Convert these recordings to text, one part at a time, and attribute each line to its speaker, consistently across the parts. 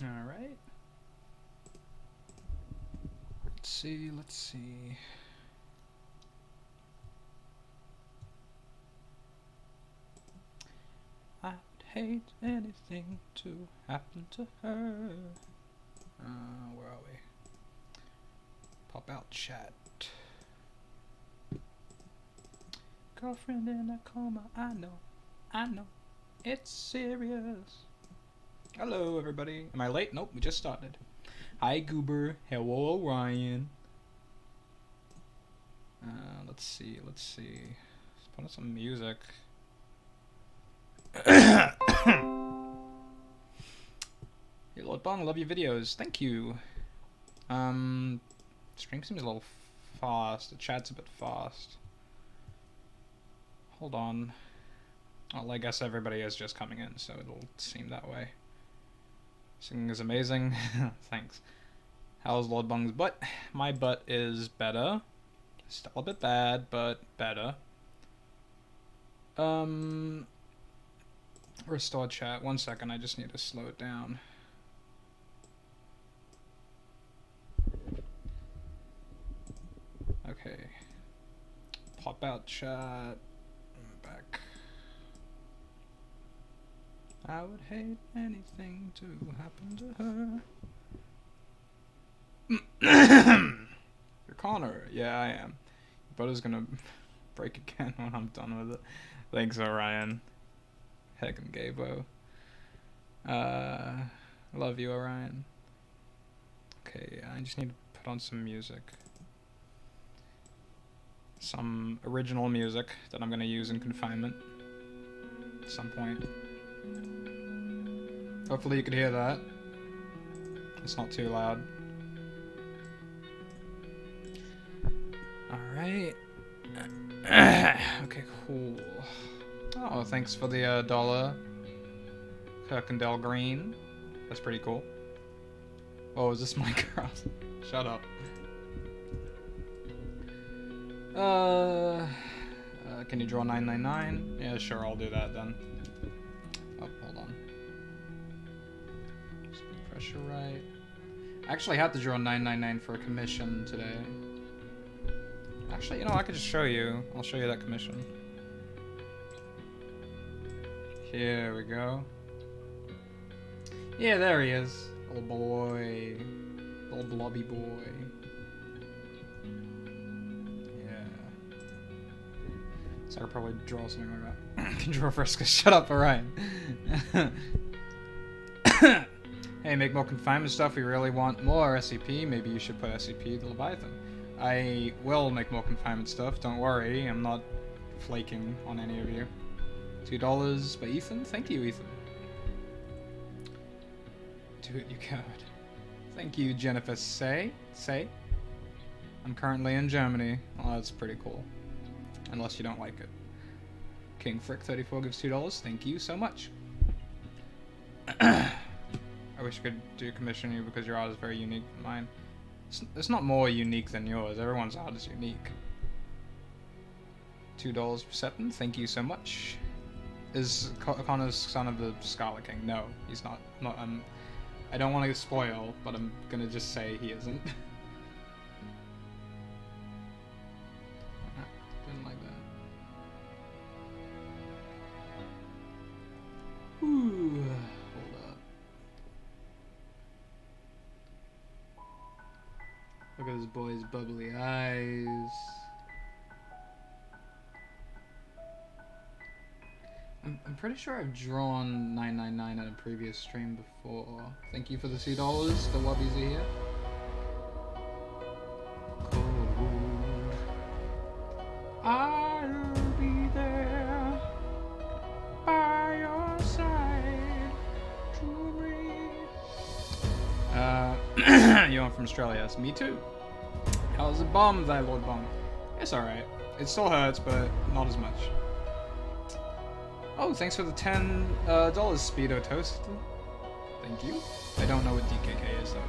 Speaker 1: Alright. Let's see. I'd hate anything to happen to her. Where are we? Pop out chat. Girlfriend in a coma, I know. It's serious. Hello, everybody. Am I late? Nope, we just started. Hi, Goober. Hello, Ryan. Let's see. Let's put on some music. Hey, Lord Bong, love your videos. Thank you. Stream seems a little fast. The chat's a bit fast. Hold on. Well, I guess everybody is just coming in, so it'll seem that way. Singing is amazing. Thanks. How's Lord Bong's butt? My butt is better. Still a bit bad, but better. Restore chat. 1 second, I just need to slow it down. Okay. Pop out chat. I'm back. I would hate anything to happen to her. You're Connor. Yeah, I am. Your brother's gonna break again when I'm done with it. Thanks, Orion. Heckin' Gabo. Love you, Orion. Okay, I just need to put on some music. Some original music that I'm gonna use in confinement at some point. Hopefully you could hear that. It's not too loud. Alright. Okay, cool. Oh, thanks for the dollar. Kirkendall Green. That's pretty cool. Oh, is this Minecraft? Shut up. Can you draw 999? Yeah, sure, I'll do that then. Oh, hold on. Speed pressure right. I actually had to draw 999 for a commission today. Actually, you know, I could just show you. I'll show you that commission. Here we go. Yeah, there he is. Little boy. Little blobby boy. So I could probably draw something like that. I can draw Fresca. Shut up, Orion. Hey, make more confinement stuff. We really want more SCP. Maybe you should put SCP the Leviathan. I will make more confinement stuff. Don't worry. I'm not flaking on any of you. $2 by Ethan. Thank you, Ethan. Do it, you coward. Thank you, Jennifer. Say. I'm currently in Germany. Oh, that's pretty cool. Unless you don't like it. King Frick 34 gives $2. Thank you so much. I wish I could do commission you because your art is very unique than mine. It's not more unique than yours. Everyone's art is unique. $2 per Septon. Thank you so much. Is Connor's son of the Scarlet King? No, he's not. I don't want to spoil, but I'm gonna just say he isn't. Didn't like that. Ooh, hold up. Look at this boy's bubbly eyes. I'm pretty sure I've drawn 999 at a previous stream before. Thank you for the $2. The lobbies are here. Cold. I'll be there by your side to breathe. You're from Australia. Yes, me too. How's the bomb, thy Lord Bomb? It's alright. It still hurts, but not as much. Oh, thanks for the $10 Speedo Toast. Thank you. I don't know what DKK is, though.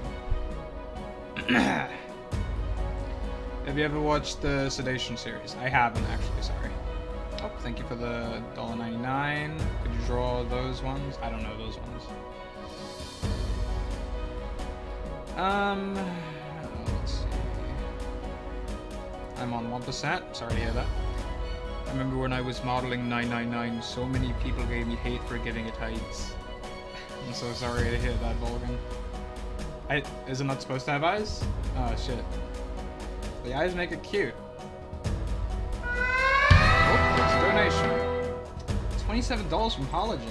Speaker 1: Have you ever watched the Sedation series? I haven't, actually, sorry. Oh, thank you for the $1.99. Could you draw those ones? I don't know those ones. Let's see. I'm on 1%. Sorry to hear that. I remember when I was modeling 999, so many people gave me hate for giving it heights. I'm so sorry to hear that, Volgun. Is it not supposed to have eyes? Oh, shit. The eyes make it cute. Oh, it's a donation. $27 from Halogen.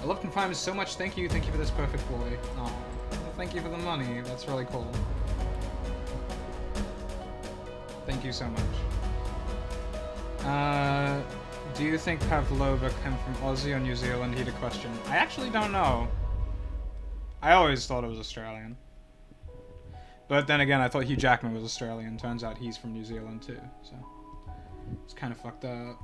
Speaker 1: I love Confinement so much. Thank you for this perfect boy. Aw. Well, thank you for the money. That's really cool. Thank you so much. Do you think Pavlova came from Aussie or New Zealand? He'd a question. I actually don't know. I always thought it was Australian. But then again, I thought Hugh Jackman was Australian. Turns out he's from New Zealand too. So it's kind of fucked up.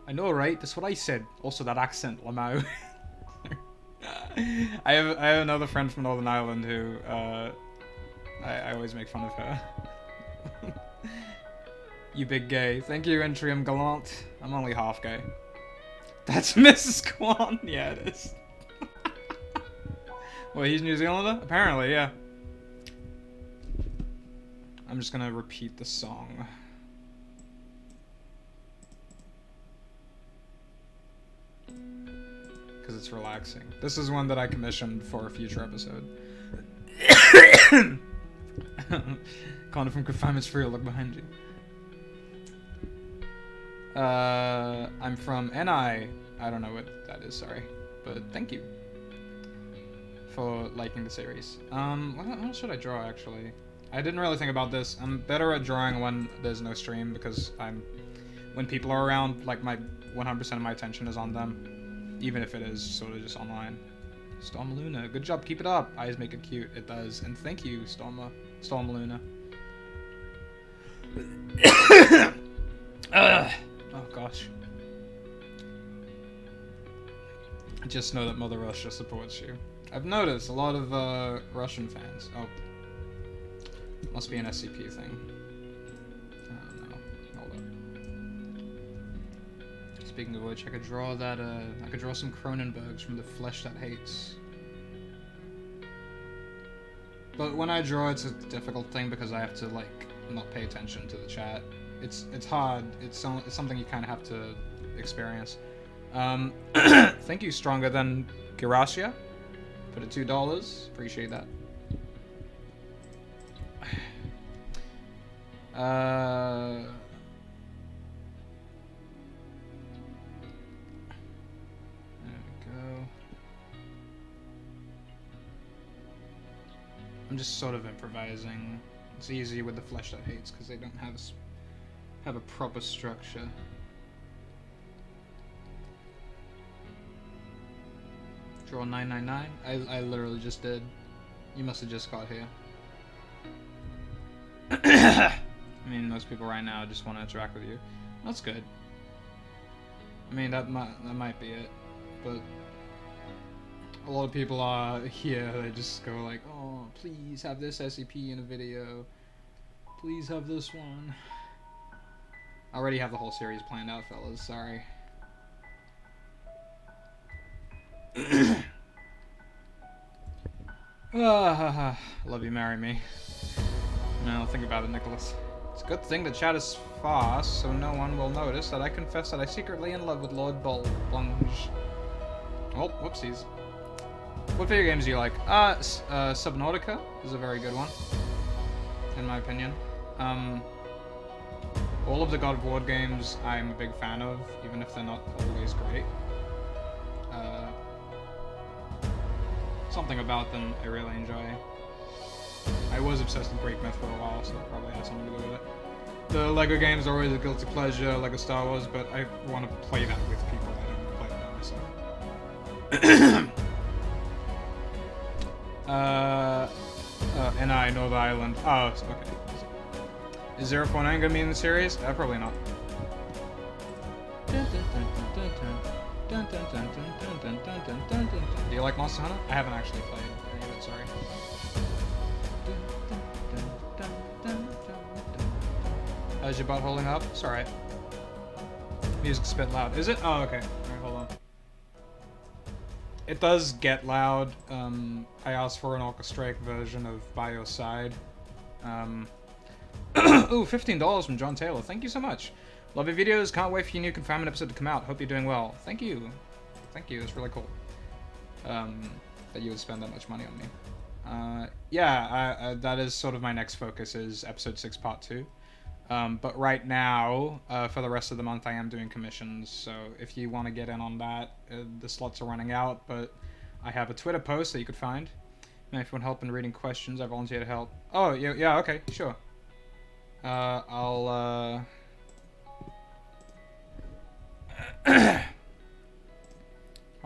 Speaker 1: I know, right? That's what I said. Also, that accent, Lamau. I have another friend from Northern Ireland who I always make fun of her. You big gay. Thank you, Entrium Gallant. I'm only half gay. That's Mrs. Kwan. Yeah, it is. Well, he's New Zealander? Apparently, yeah. I'm just gonna repeat the song. Because it's relaxing. This is one that I commissioned for a future episode. Connor from Confinement Stream Chill, look behind you. I'm from NI. I don't know what that is, sorry. But thank you for liking the series. What should I draw, actually? I didn't really think about this. I'm better at drawing when there's no stream, because when people are around, like, 100% of my attention is on them, even if it is sort of just online. Storm Luna, good job, keep it up. Eyes make it cute, it does. And thank you, Storm Luna. Oh gosh. Just know that Mother Russia supports you. I've noticed a lot of Russian fans. Oh, must be an SCP thing. No, hold up. Speaking of which, I could draw that. I could draw some Cronenbergs from the Flesh That Hates. But when I draw, it's a difficult thing because I have to like not pay attention to the chat. It's hard. It's something you kind of have to experience. Thank you, Stronger Than Giracia. For the $2. Appreciate that. There we go. I'm just sort of improvising. It's easy with the Flesh That Hates because they don't have a proper structure. Draw 999. I literally just did. You must have just got here. I mean, most people right now just want to interact with you. That's good. I mean, that might be it, but a lot of people are here. They just go like, "Oh, please have this SCP in a video. Please have this one." I already have the whole series planned out, fellas. Sorry. Love you, marry me. No, think about it, Nicholas. It's a good thing the chat is fast, so no one will notice that I confess that I'm secretly in love with Lord Plunge. Oh, whoopsies. What video games do you like? Subnautica is a very good one, in my opinion. All of the God of War games I'm a big fan of, even if they're not always great. Something about them I really enjoy. I was obsessed with Greek myth for a while, so that probably has something to do with it. The LEGO games are always a guilty pleasure, LEGO Star Wars, but I want to play that with people. I don't want to play it by myself. NI, Northern Ireland. Oh, okay. Is 049 gonna be in the series? Probably not. Do you like Monster Hunter? I haven't actually played any of it, sorry. How's your butt holding up? It's alright. Music's a bit loud. Is it? Oh, okay. Alright, hold on. It does get loud. I asked for an orchestrate version of By Your Side. Ooh, $15 from John Taylor. Thank you so much. Love your videos. Can't wait for your new Confinement episode to come out. Hope you're doing well. Thank you. Thank you. It's really cool. That you would spend that much money on me. Yeah, that is sort of my next focus is episode 6 part 2. But right now, for the rest of the month, I am doing commissions. So if you want to get in on that, the slots are running out. But I have a Twitter post that you could find. And if you want help in reading questions, I volunteer to help. Oh, yeah, okay, sure. I'll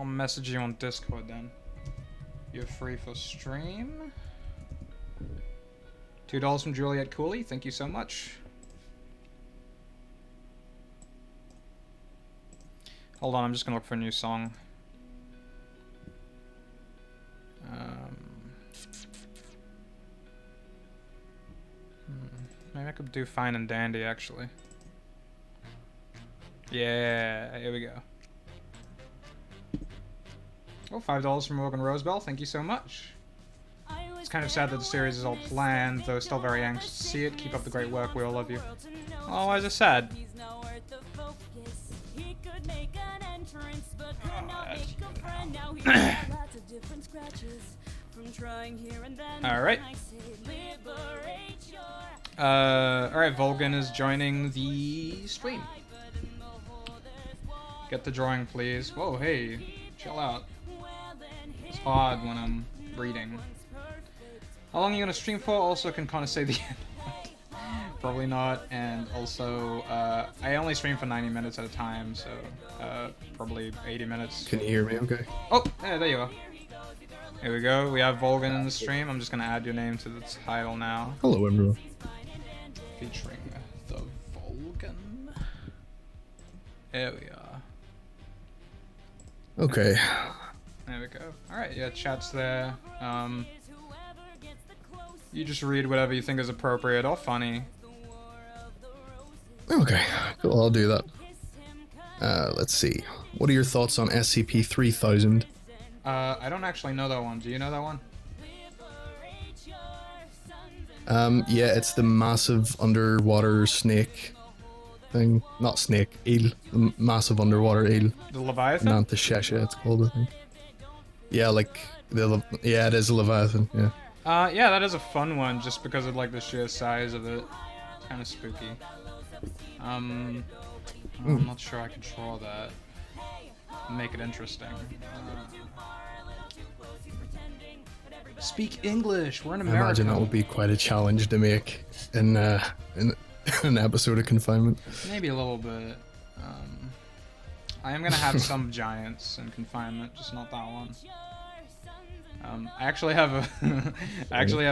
Speaker 1: message you on Discord then. You're free for stream. $2 from Juliet Cooley. Thank you so much. Hold on, I'm just gonna look for a new song. Maybe I could do Fine and Dandy, actually. Yeah, here we go. Oh, $5 from Morgan Rosebell. Thank you so much. It's kind of sad that the series is all planned, though still very anxious to see it. Keep up the great work. We all love you. Oh, why is it sad? Alright. Alright, Volgun is joining the stream. Get the drawing, please. Whoa, hey. Chill out. It's hard when I'm reading. How long are you gonna stream for? Also can kind of say the end. Probably not, and also, I only stream for 90 minutes at a time, so, probably 80 minutes.
Speaker 2: Can you hear me okay?
Speaker 1: Oh, yeah, there you are. Here we go, we have Volgun in the stream. I'm just gonna add your name to the title now.
Speaker 2: Hello, everyone.
Speaker 1: Featuring the Volgun. There we are.
Speaker 2: Okay.
Speaker 1: There we go. Alright, yeah, chat's there. You just read whatever you think is appropriate or funny.
Speaker 2: Okay, cool, I'll do that. Let's see. What are your thoughts on SCP-3000?
Speaker 1: I don't actually know that one. Do you know that one?
Speaker 2: Yeah, it's the massive underwater snake thing. Not snake, eel. The massive underwater eel.
Speaker 1: The Leviathan?
Speaker 2: Mantashesha, it's called, I think. Yeah, like, yeah, it is a Leviathan, yeah.
Speaker 1: Yeah, that is a fun one, just because of, like, the sheer size of it. It's kind of spooky. I'm not sure I could draw that. Make it interesting. Speak English! We're in America!
Speaker 2: I imagine that would be quite a challenge to make in an episode of Confinement.
Speaker 1: Maybe a little bit. I am gonna have some giants in Confinement, just not that one. I actually have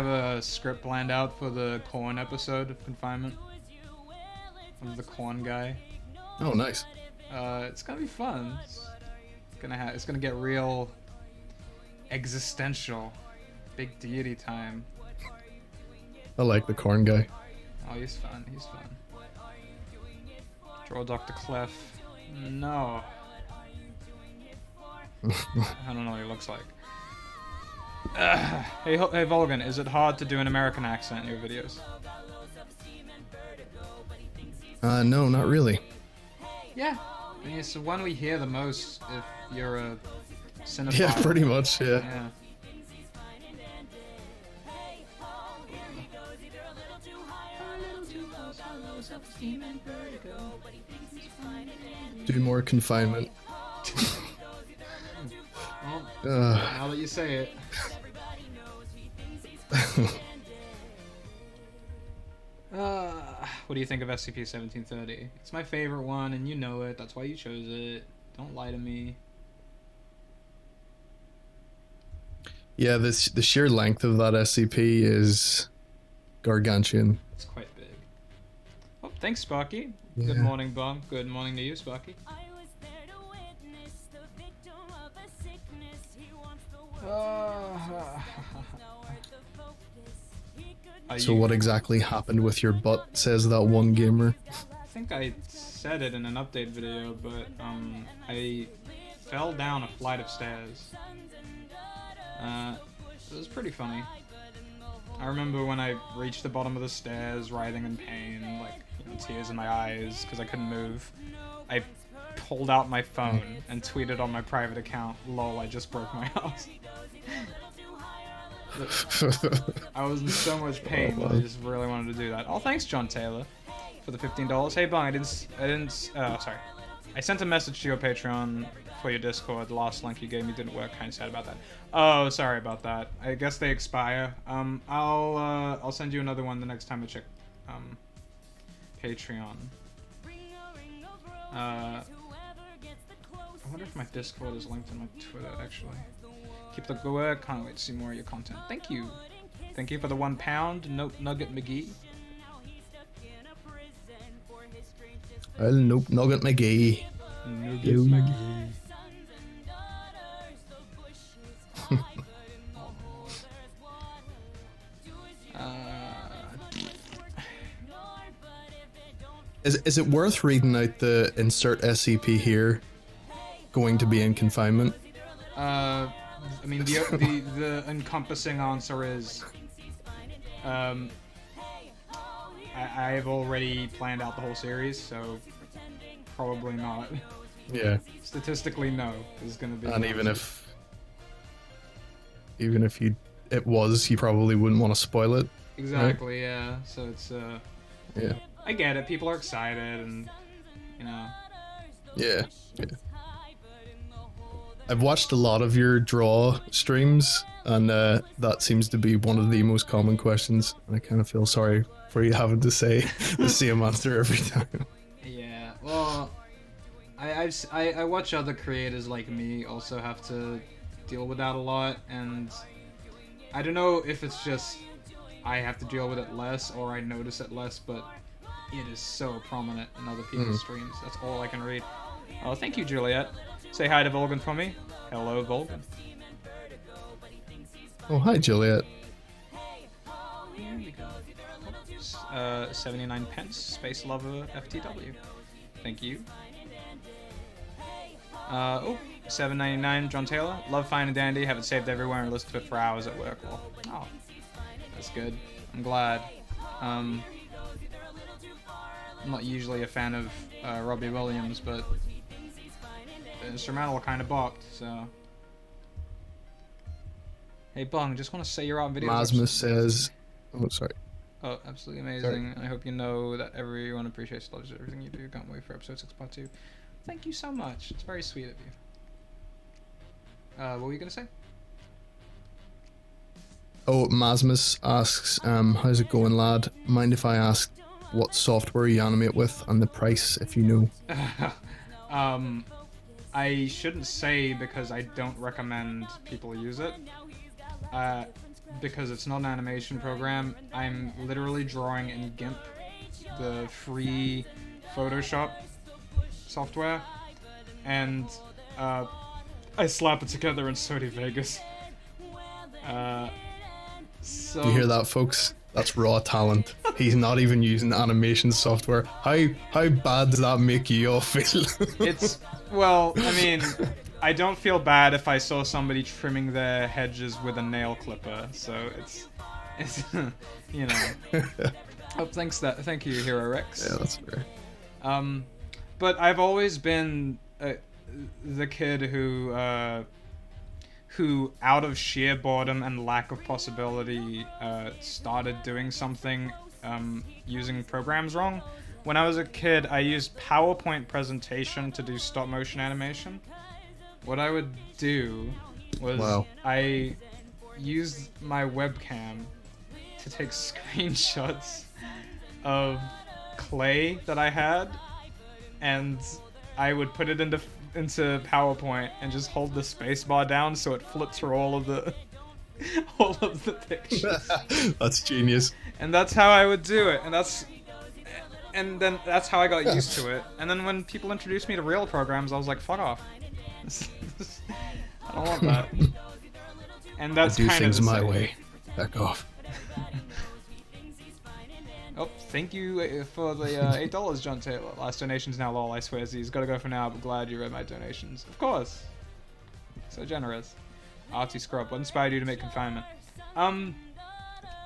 Speaker 1: a script planned out for the corn episode of Confinement. Of the corn guy.
Speaker 2: Oh, nice.
Speaker 1: It's gonna be fun. It's gonna get real existential. Big deity time.
Speaker 2: I like the corn guy.
Speaker 1: Oh, he's fun. He's fun. Draw Dr. Clef. No. I don't know what he looks like. Hey Volgun, is it hard to do an American accent in your videos?
Speaker 2: No, not really.
Speaker 1: Yeah. I mean, it's the one we hear the most if you're a cinephile.
Speaker 2: Yeah, pretty much, yeah.
Speaker 1: Yeah.
Speaker 2: Do more Confinement.
Speaker 1: Well, now that you say it. What do you think of SCP-1730? It's my favorite one, and you know it. That's why you chose it. Don't lie to me.
Speaker 2: Yeah, the sheer length of that SCP is gargantuan.
Speaker 1: It's quite big. Oh, thanks, Sparky.
Speaker 2: Yeah.
Speaker 1: Good morning, Bong. Good morning to you, Sparky.
Speaker 2: So what exactly happened with your butt, says that one gamer.
Speaker 1: I think I said it in an update video, but I fell down a flight of stairs. It was pretty funny. I remember when I reached the bottom of the stairs, writhing in pain, like, you know, tears in my eyes because I couldn't move. I pulled out my phone and tweeted on my private account, "Lol, I just broke my house." I was in so much pain that I just really wanted to do that. Oh, thanks, John Taylor, for the $15. Hey, Bung, sorry. I sent a message to your Patreon for your Discord. The last link you gave me didn't work. Kinda sad about that. Oh, sorry about that. I guess they expire. I'll send you another one the next time I check Patreon. I wonder if my Discord is linked in my Twitter, actually. Keep the good work. Can't wait to see more of your content. Thank you. Thank you for the £1. Nugget McGee.
Speaker 2: Well, nope, Nugget McGee.
Speaker 1: Nugget McGee.
Speaker 2: Is it worth reading out the insert SCP here? Going to be in confinement?
Speaker 1: I mean, the encompassing answer is, I've already planned out the whole series, so probably not.
Speaker 2: Yeah.
Speaker 1: Statistically, no. Is going to be.
Speaker 2: And even if it was, you probably wouldn't want to spoil it.
Speaker 1: Exactly. Right? Yeah. So it's
Speaker 2: Yeah.
Speaker 1: I get it. People are excited, and you know.
Speaker 2: Yeah. I've watched a lot of your draw streams, and that seems to be one of the most common questions. And I kind of feel sorry for you having to say the same answer every time.
Speaker 1: Yeah. Well, I watch other creators like me also have to deal with that a lot, and I don't know if it's just I have to deal with it less or I notice it less, but it is so prominent in other people's streams. That's all I can read. Oh, thank you, Juliet. Say hi to Volgun for me. Hello, Volgun.
Speaker 2: Oh, hi, Juliet.
Speaker 1: Here we go. 79 pence, Space Lover FTW. Thank you. Oh, $7.99, John Taylor. Love Fine and Dandy. Have it saved everywhere and listen to it for hours at work. Well, oh, that's good. I'm glad. I'm not usually a fan of Robbie Williams, but the instrumental kind of bopped, so. Hey, Bung, just want to say you're out in videos.
Speaker 2: Masmus says, oh, sorry.
Speaker 1: Oh, absolutely amazing. Sorry. I hope you know that everyone appreciates loves everything you do. Can't wait for episode 6 part 2. Thank you so much. It's very sweet of you. What were you going to say?
Speaker 2: Oh, Masmus asks, how's it going, lad? Mind if I ask what software you animate with and the price, if you know?
Speaker 1: I shouldn't say because I don't recommend people use it. Because it's not an animation program. I'm literally drawing in GIMP, the free Photoshop software, and I slap it together in Sony Vegas. So
Speaker 2: you hear that, folks? That's raw talent. He's not even using animation software. How bad does that make you all feel?
Speaker 1: It's, well, I mean, I don't feel bad if I saw somebody trimming their hedges with a nail clipper, so it's you know. Oh, thank you, Hero Rex.
Speaker 2: Yeah, that's fair.
Speaker 1: But I've always been the kid who out of sheer boredom and lack of possibility started doing something using programs wrong. When I was a kid, I used PowerPoint presentation to do stop motion animation. What I would do was I used my webcam to take screenshots of clay that I had, and I would put it into PowerPoint and just hold the spacebar down so it flipped through all of the pictures.
Speaker 2: That's genius.
Speaker 1: And that's how I would do it, and then that's how I got used to it. And then when people introduced me to real programs, I was like, fuck off. I don't want that. And that's
Speaker 2: I do
Speaker 1: kind
Speaker 2: things
Speaker 1: of
Speaker 2: my way. Back off.
Speaker 1: Oh, thank you for the $8, John Taylor. Last donation's now lol, I swear. He's gotta go for now, but glad you read my donations. Of course. So generous. Artie Scrub, what inspired you to make Confinement?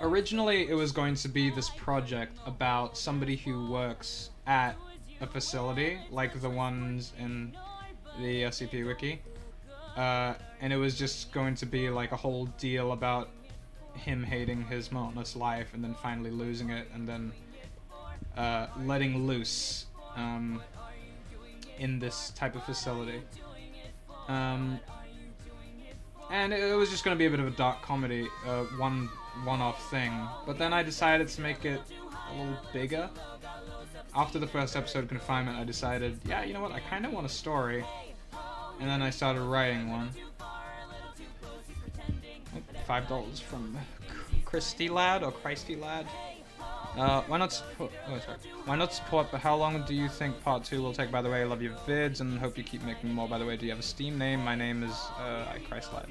Speaker 1: Originally it was going to be this project about somebody who works at a facility, like the ones in the SCP Wiki. And it was just going to be like a whole deal about him hating his monotonous life and then finally losing it and then letting loose in this type of facility. And it was just going to be a bit of a dark comedy, one-off thing. But then I decided to make it a little bigger. After the first episode of Confinement, I decided, yeah, you know what, I kind of want a story. And then I started writing one. Oh, $5 from Christy Lad or Christy Lad. Why not support? Oh, sorry. Why not support? But how long do you think part 2 will take? By the way, I love your vids and hope you keep making more. By the way, do you have a Steam name? My name is Christ Lad.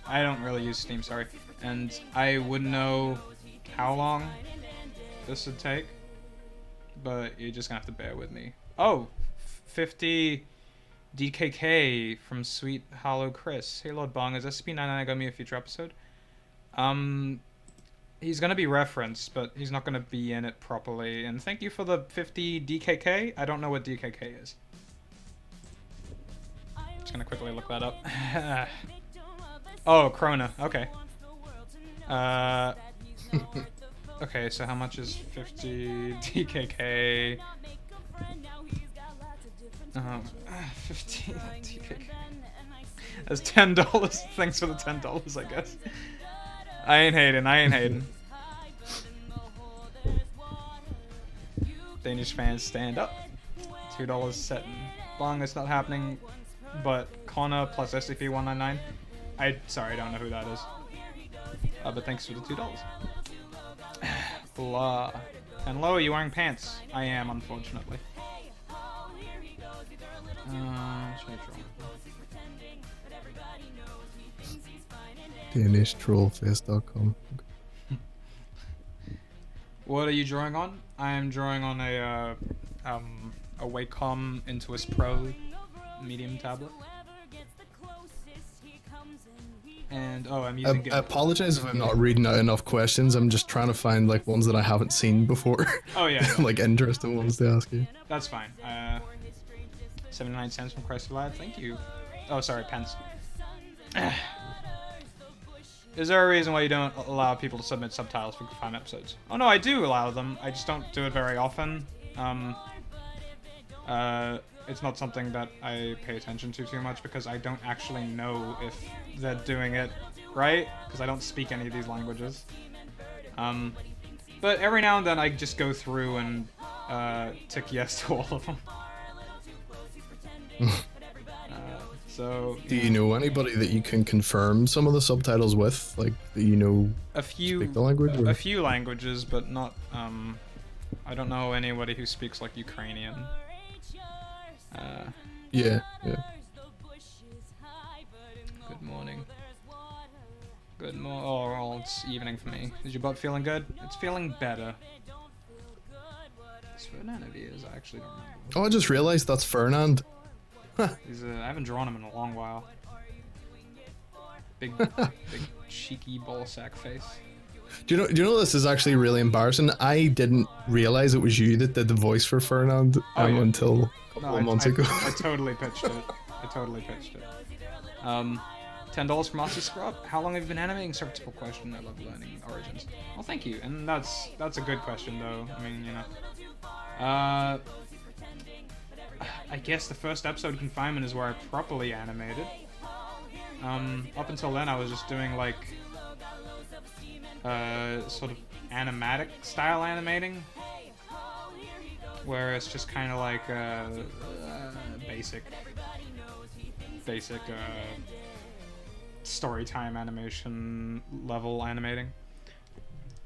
Speaker 1: I don't really use Steam, sorry. And I wouldn't know how long this would take, but you're just gonna have to bear with me. Oh, 50 DKK from Sweet Hollow Chris. Hey Lord Bong, is SCP-99 gonna be a future episode? He's gonna be referenced, but he's not gonna be in it properly. And thank you for the 50 DKK. I don't know what DKK is. Just gonna quickly look that up. Oh, Krona. Okay. Okay, so how much is 50 DKK? 50 DKK. That's $10. Thanks for the $10, I guess. I ain't hating. Danish fans stand up. $2 set in Bong, it's not happening. But Connor plus SCP-199. Sorry, I don't know who that is. But thanks for the $2. Blah. And Lo, are you wearing pants? I am, unfortunately.
Speaker 2: DanishTrollFest.com.
Speaker 1: What are you drawing on? I am drawing on a Wacom Intuos Pro medium tablet. And I'm using.
Speaker 2: I apologize if I'm not reading out enough questions. I'm just trying to find like ones that I haven't seen before.
Speaker 1: Oh yeah.
Speaker 2: Like interesting ones to ask you.
Speaker 1: That's fine. 79 cents from Christ Lad. Thank you. Oh, sorry, pence. Is there a reason why you don't allow people to submit subtitles for Confinement episodes? Oh no, I do allow them. I just don't do it very often. It's not something that I pay attention to too much because I don't actually know if they're doing it right, because I don't speak any of these languages. But every now and then I just go through and tick yes to all of them.
Speaker 2: Do you know anybody that you can confirm some of the subtitles with, like that you know speak the language? Or?
Speaker 1: A few languages, but not. I don't know anybody who speaks like Ukrainian.
Speaker 2: Yeah.
Speaker 1: Good morning. Good morning. Oh, it's evening for me. Is your butt feeling good? It's feeling better. It's Fernand is. I actually don't remember.
Speaker 2: Oh, I just realized that's Fernand.
Speaker 1: He's I haven't drawn him in a long while. Big cheeky ball sack face.
Speaker 2: Do you know this is actually really embarrassing? I didn't realize it was you that did the voice for Fernand until a couple of months ago.
Speaker 1: I totally pitched it. $10 from Aussie Scrub. How long have you been animating? Simple question. I love learning origins. Well, thank you. And that's a good question, though. I mean, you know. I guess the first episode of Confinement is where I properly animated. Up until then, I was just doing like sort of animatic style animating, where it's just kind of like basic story time animation level animating.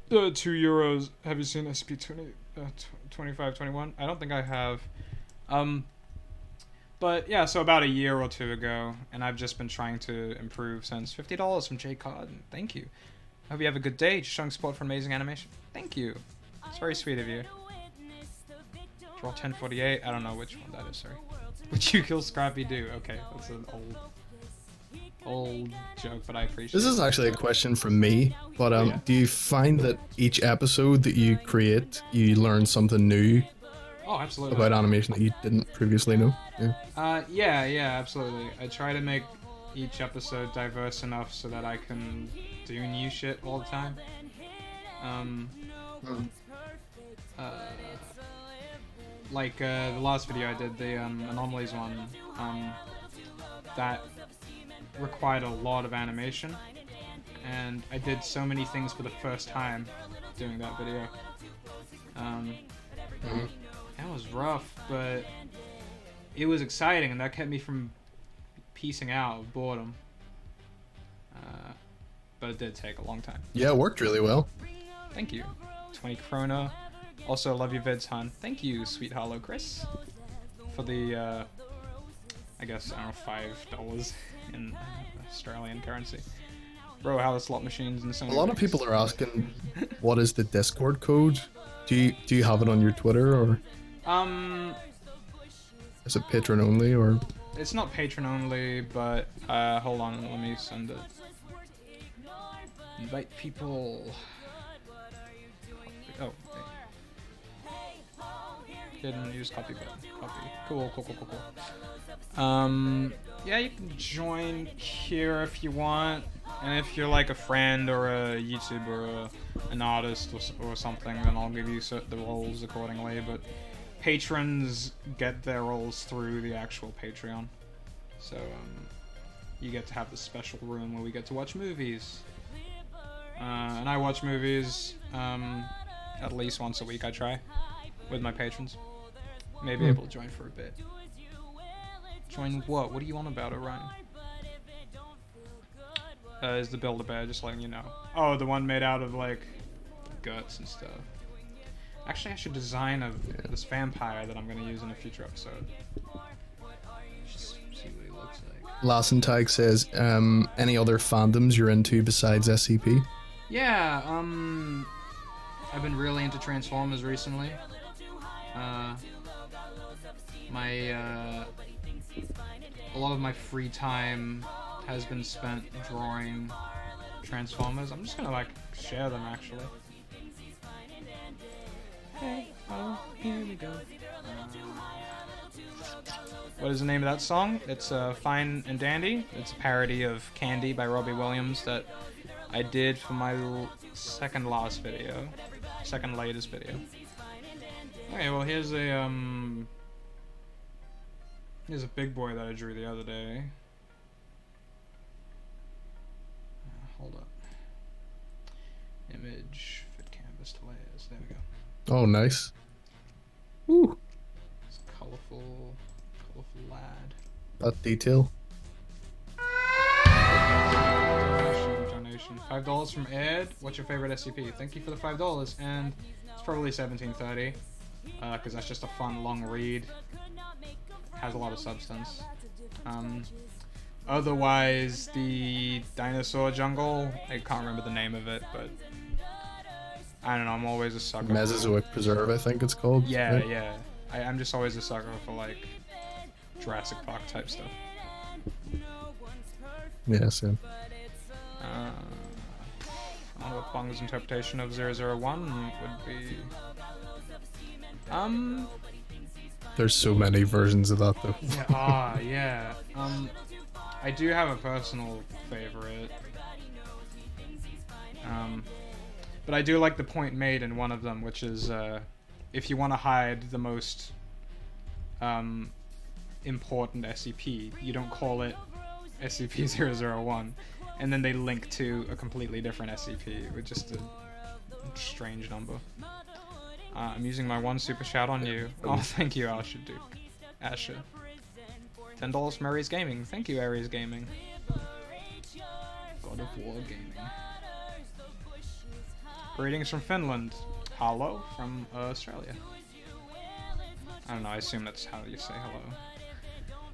Speaker 1: €2. Have you seen SCP 2521? I don't think I have. But yeah, so about a year or two ago, and I've just been trying to improve since. $50 from J Cod. Thank you. Hope you have a good day. Just showing support for amazing animation. Thank you. It's very sweet of you. Draw 1048. I don't know which one that is. Sorry. Would you kill Scrappy Doo? Okay, that's an old joke, but I appreciate.
Speaker 2: This is actually a question from me, but
Speaker 1: Yeah.
Speaker 2: do you find that each episode that you create, you learn something new
Speaker 1: Oh, absolutely.
Speaker 2: about animation that you didn't previously know? Yeah.
Speaker 1: Yeah, absolutely. I try to make each episode diverse enough so that I can do new shit all the time. Like the last video I did, the anomalies one, that required a lot of animation, and I did so many things for the first time doing that video. That was rough, but it was exciting, and that kept me from piecing out of boredom. But it did take a long time.
Speaker 2: Yeah, it worked really well.
Speaker 1: Thank you. 20 krona. Also, love your vids, hun. Thank you, sweet Hollow Chris, for the, I guess, I don't know, $5 in Australian currency. Bro, how the slot machines and so
Speaker 2: A lot of people are asking, what is the Discord code? Do you have it on your Twitter, or is it patron only, or?
Speaker 1: It's not patron only, but hold on, let me send it. Invite people. Oh, didn't use copy button. Copy. Cool. Yeah, you can join here if you want, and if you're like a friend or a YouTuber or an artist or something, then I'll give you the roles accordingly. But patrons get their roles through the actual Patreon, so you get to have this special room where we get to watch movies. And I watch movies at least once a week. I try with my patrons. Maybe able to join for a bit. Join what? What do you want about, Orion? Is the Build-A-Bear, just letting you know. Oh, the one made out of like guts and stuff. Actually, I should design this vampire that I'm going to use in a future episode. Just see what he looks like.
Speaker 2: Lassentag says, any other fandoms you're into besides SCP?
Speaker 1: Yeah, I've been really into Transformers recently. A lot of my free time has been spent drawing Transformers. I'm just gonna like share them actually. Hey, oh, here we go. What is the name of that song? It's Fine and Dandy. It's a parody of Candy by Robbie Williams that I did for my second latest video. Okay, well here's a big boy that I drew the other day. Hold up. Image, fit canvas to layers. There we go.
Speaker 2: Oh, nice. Woo.
Speaker 1: It's a colorful lad.
Speaker 2: That detail.
Speaker 1: Donation. $5 from Ed. What's your favorite SCP? Thank you for the $5, and it's probably 1730, because that's just a fun long read. Has a lot of substance. Otherwise, the Dinosaur Jungle, I can't remember the name of it, but I don't know, I'm always a sucker.
Speaker 2: Mesozoic Preserve, I think it's called.
Speaker 1: Yeah,
Speaker 2: right?
Speaker 1: yeah. I'm just always a sucker for like Jurassic Park type stuff.
Speaker 2: Yeah, same.
Speaker 1: I don't know what Bong's interpretation of 001 would be.
Speaker 2: There's so many versions of that though.
Speaker 1: Yeah, yeah. I do have a personal favorite. But I do like the point made in one of them, which is if you want to hide the most important SCP, you don't call it SCP-001, and then they link to a completely different SCP with just a strange number. I'm using my one super shout on you. Oh, thank you, Asher Duke. Asher. $10 from Aries Gaming. Thank you, Aries Gaming. God of War Gaming. Greetings from Finland. Hello from Australia. I don't know, I assume that's how you say hello.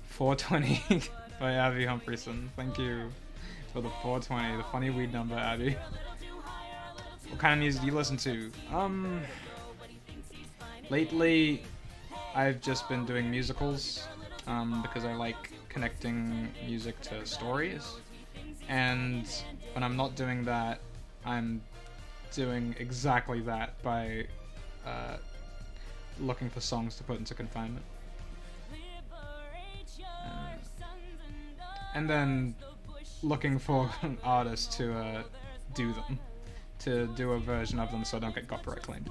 Speaker 1: 420 by Abby Humphreyson. Thank you for the 420, the funny weed number, Abby. What kind of music do you listen to? Lately, I've just been doing musicals because I like connecting music to stories. And when I'm not doing that, I'm doing exactly that by looking for songs to put into confinement. And then looking for an artist to do them, to do a version of them so I don't get copyright claimed.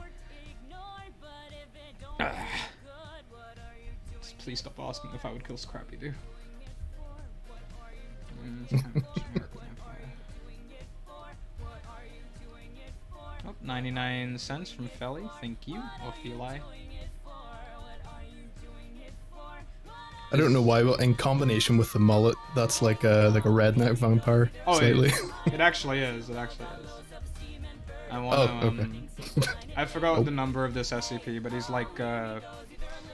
Speaker 1: Just please stop asking if I would kill Scrappy Doo. Oh, 99 cents from Felly, thank you, or Feli.
Speaker 2: I don't know why, but in combination with the mullet, that's like a redneck vampire.
Speaker 1: Oh,
Speaker 2: slightly.
Speaker 1: It actually is. It actually is. I want to.
Speaker 2: Okay.
Speaker 1: I forgot the number of this SCP, but he's like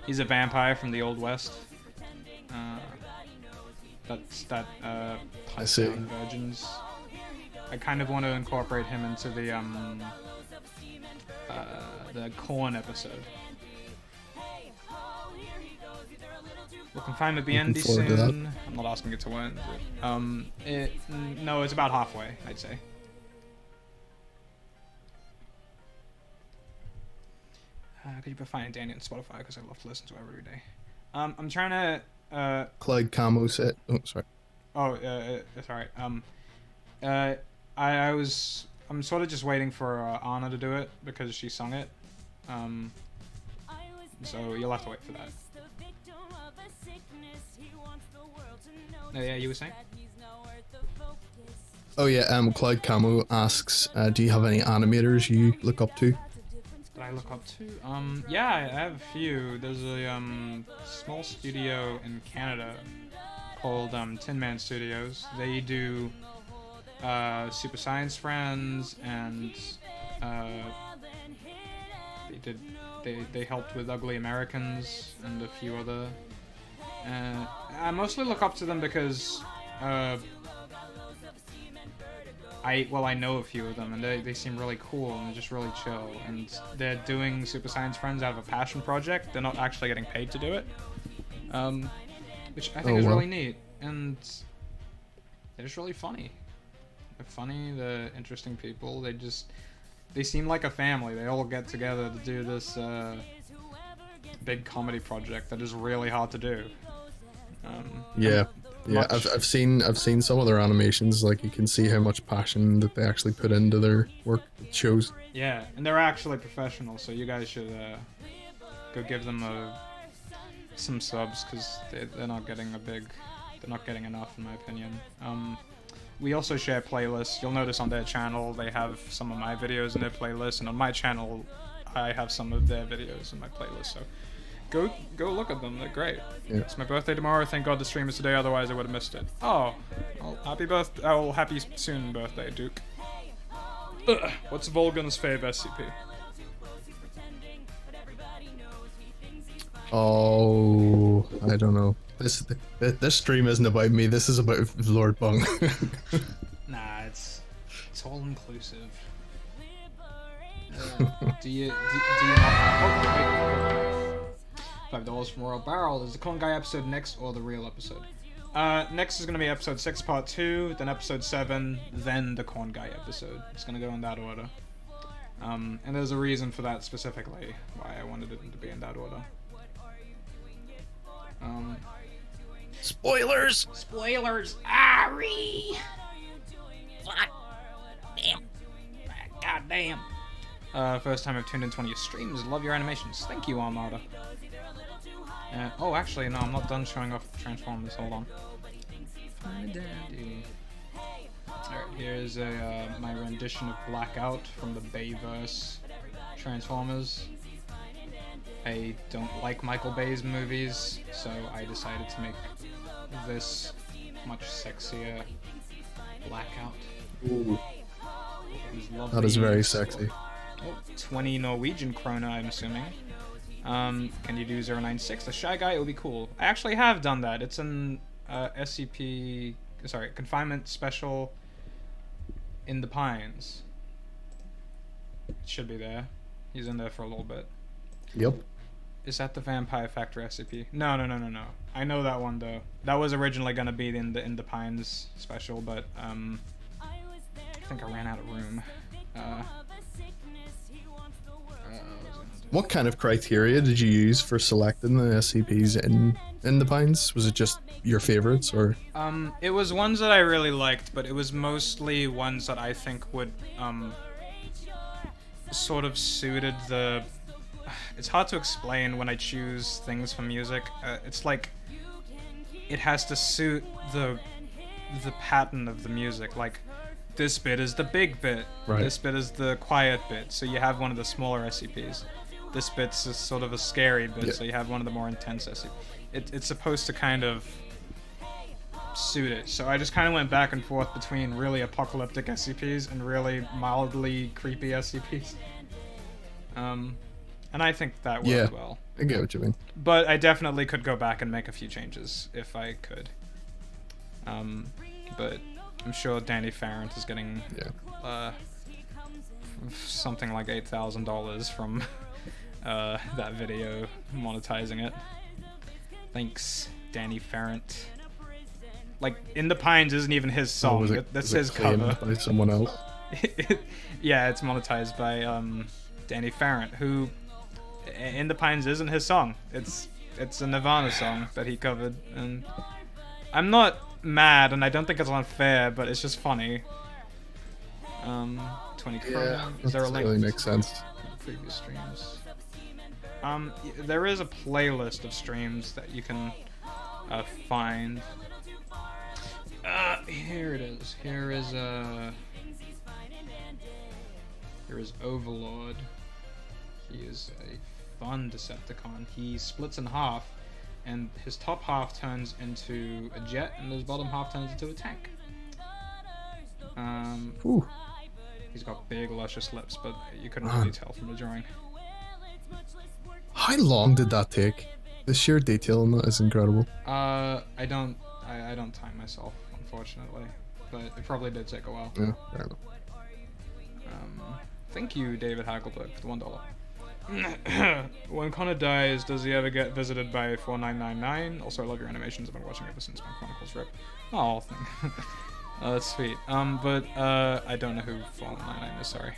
Speaker 1: he's a vampire from the Old West. That's that Python Virgins. I kind of want to incorporate him into the corn episode. Will confinement be ending soon? I'm not asking it to end. No, it's about halfway, I'd say. Could you be finding Danny on Spotify? Because I love to listen to it every day. I'm trying to.
Speaker 2: Clyde Camo said. Oh, sorry.
Speaker 1: Oh, it's alright. I'm sort of just waiting for Anna to do it because she sung it. So you'll have to wait for that. Oh, yeah, you were saying?
Speaker 2: Oh yeah, Clyde Camo asks, do you have any animators you look up to?
Speaker 1: That I look up to? Yeah, I have a few. There's a small studio in Canada called Tin Man Studios. They do Super Science Friends, and they helped with Ugly Americans and a few other. I mostly look up to them because I know a few of them, and they seem really cool and just really chill, and they're doing Super Science Friends out of a passion project. They're not actually getting paid to do it, which I think is really neat, and they're just really funny. They're funny, they're interesting people, they seem like a family. They all get together to do this big comedy project that is really hard to do.
Speaker 2: Yeah, I've seen some of their animations. Like, you can see how much passion that they actually put into their work. It shows.
Speaker 1: Yeah, and they're actually professional, so you guys should go give them some subs, because they're not getting enough, in my opinion. We also share playlists. You'll notice on their channel they have some of my videos in their playlist, and on my channel I have some of their videos in my playlist. So go look at them. They're great. Yeah. It's my birthday tomorrow. Thank God the stream is today. Otherwise I would have missed it. Oh, well, happy soon birthday, Duke. Ugh. What's Volgun's fave SCP?
Speaker 2: Oh, I don't know. This stream isn't about me. This is about Lord Bung.
Speaker 1: Nah, it's all inclusive. Do you not? $5 from Royal Barrel. Is the Con Guy episode next or the real episode? Next is gonna be episode 6, part 2, then episode 7, then the Con Guy episode. It's gonna go in that order. And there's a reason for that specifically, why I wanted it to be in that order.
Speaker 2: Spoilers!
Speaker 1: Spoilers! Ari! Damn. God damn. First time I've tuned into one of your streams. Love your animations. Thank you, Armada. Oh, actually, no, I'm not done showing off the Transformers. Hold on. Alright, here's my rendition of Blackout from the Bayverse Transformers. I don't like Michael Bay's movies, so I decided to make this much sexier Blackout.
Speaker 2: Ooh. That is very sexy.
Speaker 1: Oh, 20 Norwegian krona, I'm assuming. Can you do 096? The Shy Guy? It would be cool. I actually have done that. It's an confinement special in the Pines. It should be there. He's in there for a little bit.
Speaker 2: Yep.
Speaker 1: Is that the Vampire Factory SCP? No. I know that one though. That was originally gonna be in the Pines special, but I think I ran out of room.
Speaker 2: What kind of criteria did you use for selecting the SCPs in the Pines? Was it just your favorites, or?
Speaker 1: It was ones that I really liked, but it was mostly ones that I think would sort of suited the. It's hard to explain when I choose things for music. It's like it has to suit the pattern of the music. Like this bit is the big bit.
Speaker 2: Right.
Speaker 1: This bit is the quiet bit. So you have one of the smaller SCPs. This bit's is sort of a scary bit.
Speaker 2: Yeah.
Speaker 1: So you have one of the more intense SCPs. It's supposed to kind of suit it. So I just kind of went back and forth between really apocalyptic SCPs and really mildly creepy SCPs. And I think that worked well.
Speaker 2: I get what you mean.
Speaker 1: But I definitely could go back and make a few changes if I could. But I'm sure Danny Farrant is getting something like $8,000 from that video monetizing it. Thanks, Danny Farrant. Like, In the Pines isn't even his song. That's his cover.
Speaker 2: By someone else.
Speaker 1: Yeah, it's monetized by Danny Farrant, who In the Pines isn't his song. It's a Nirvana song that he covered, and I'm not mad, and I don't think it's unfair, but it's just funny. 20
Speaker 2: Yeah,
Speaker 1: is there a
Speaker 2: that
Speaker 1: link?
Speaker 2: really makes sense.
Speaker 1: Previous streams. There is a playlist of streams that you can find. Here it is. Here is Overlord. He is a fun Decepticon. He splits in half, and his top half turns into a jet, and his bottom half turns into a tank.
Speaker 2: Ooh.
Speaker 1: He's got big, luscious lips, but you couldn't really tell from the drawing.
Speaker 2: How long did that take? The sheer detail in that is incredible.
Speaker 1: I don't time myself, unfortunately, but it probably did take a while.
Speaker 2: Yeah, fair enough.
Speaker 1: Thank you, David Hagelberg, for the $1. When Connor dies, does he ever get visited by 4999? Also, I love your animations. I've been watching ever since my Chronicles rip. Oh, that's sweet. But I don't know who 4999 is. Sorry.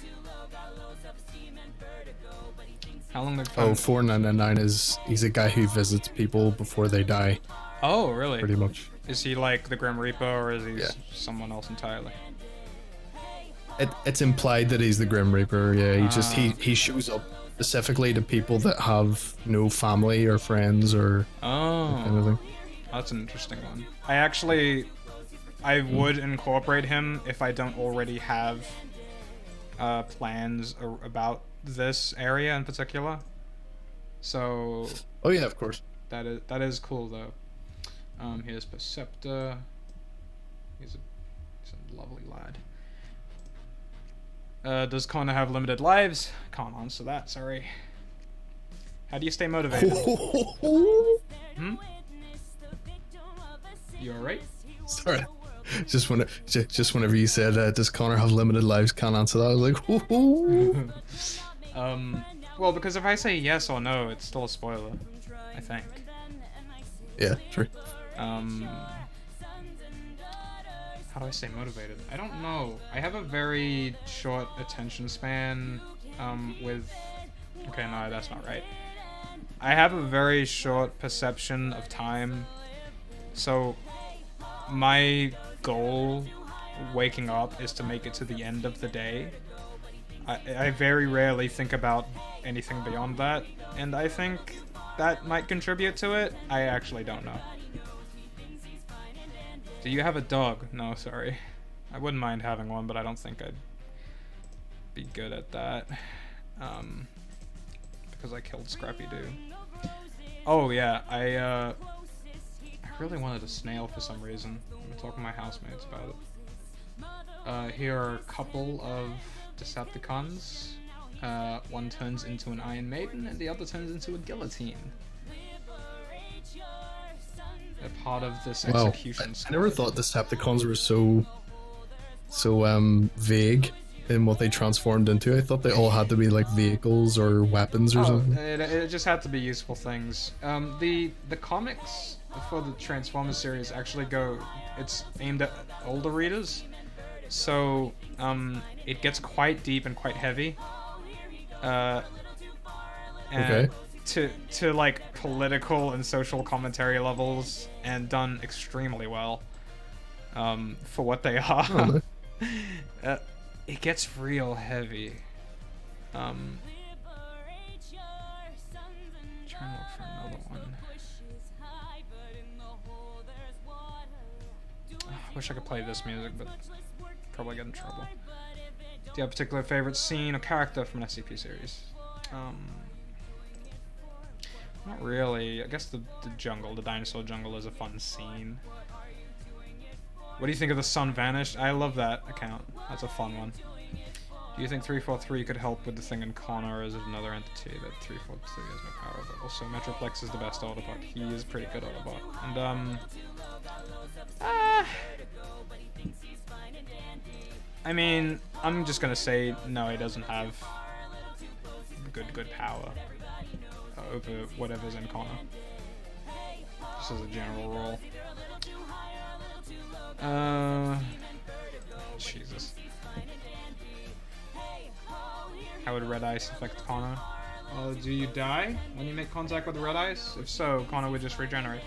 Speaker 1: How long they've
Speaker 2: Oh, 4999 he's a guy who visits people before they die.
Speaker 1: Oh, really?
Speaker 2: Pretty much.
Speaker 1: Is he like the Grim Reaper, or is he someone else entirely?
Speaker 2: It's implied that he's the Grim Reaper. Yeah, he shows up specifically to people that have no family or friends or that kind of thing.
Speaker 1: That's an interesting one. I would incorporate him if I don't already have plans about this area in particular. So.
Speaker 2: Oh yeah, of course.
Speaker 1: That is cool though. Here's Perceptor. He's a lovely lad. Does Connor have limited lives? Can't answer that, sorry. How do you stay motivated? You alright?
Speaker 2: Sorry. Just whenever you said, does Connor have limited lives, can't answer that, I was like,
Speaker 1: well, because if I say yes or no, it's still a spoiler, I think.
Speaker 2: Yeah, true.
Speaker 1: How do I stay motivated? I don't know. I have a very short attention span, okay, no, that's not right. I have a very short perception of time, so my goal waking up is to make it to the end of the day. I very rarely think about anything beyond that, and I think that might contribute to it. I actually don't know. Do you have a dog? No, sorry. I wouldn't mind having one, but I don't think I'd be good at that. Because I killed Scrappy Doo. Oh yeah, I really wanted a snail for some reason. I'm gonna talk to my housemates about it. Here are a couple of Decepticons. One turns into an Iron Maiden, and the other turns into a guillotine. They're part of this execution.
Speaker 2: I never thought Decepticons were so vague. in what they transformed into? I thought they all had to be like vehicles or weapons or something.
Speaker 1: It just had to be useful things. The comics for the Transformers series actually it's aimed at older readers, so it gets quite deep and quite heavy. And to like political and social commentary levels, and done extremely well for what they are.
Speaker 2: Oh, no.
Speaker 1: It gets real heavy. Trying to look for another one. I wish I could play this music, but probably get in trouble. Do you have a particular favorite scene or character from an SCP series? Not really. I guess the jungle, the dinosaur jungle, is a fun scene. What do you think of the sun vanished? I love that account. That's a fun one. Do you think 343 could help with the thing in Connor, or is it another entity that 343 has no power over? Also, Metroplex is the best Autobot. He is pretty good Autobot. And, I mean, I'm just gonna say no, he doesn't have good power over whatever's in Connor. Just as a general rule. Jesus. How would red ice affect Connor? Do you die when you make contact with the red ice? If so, Connor would just regenerate.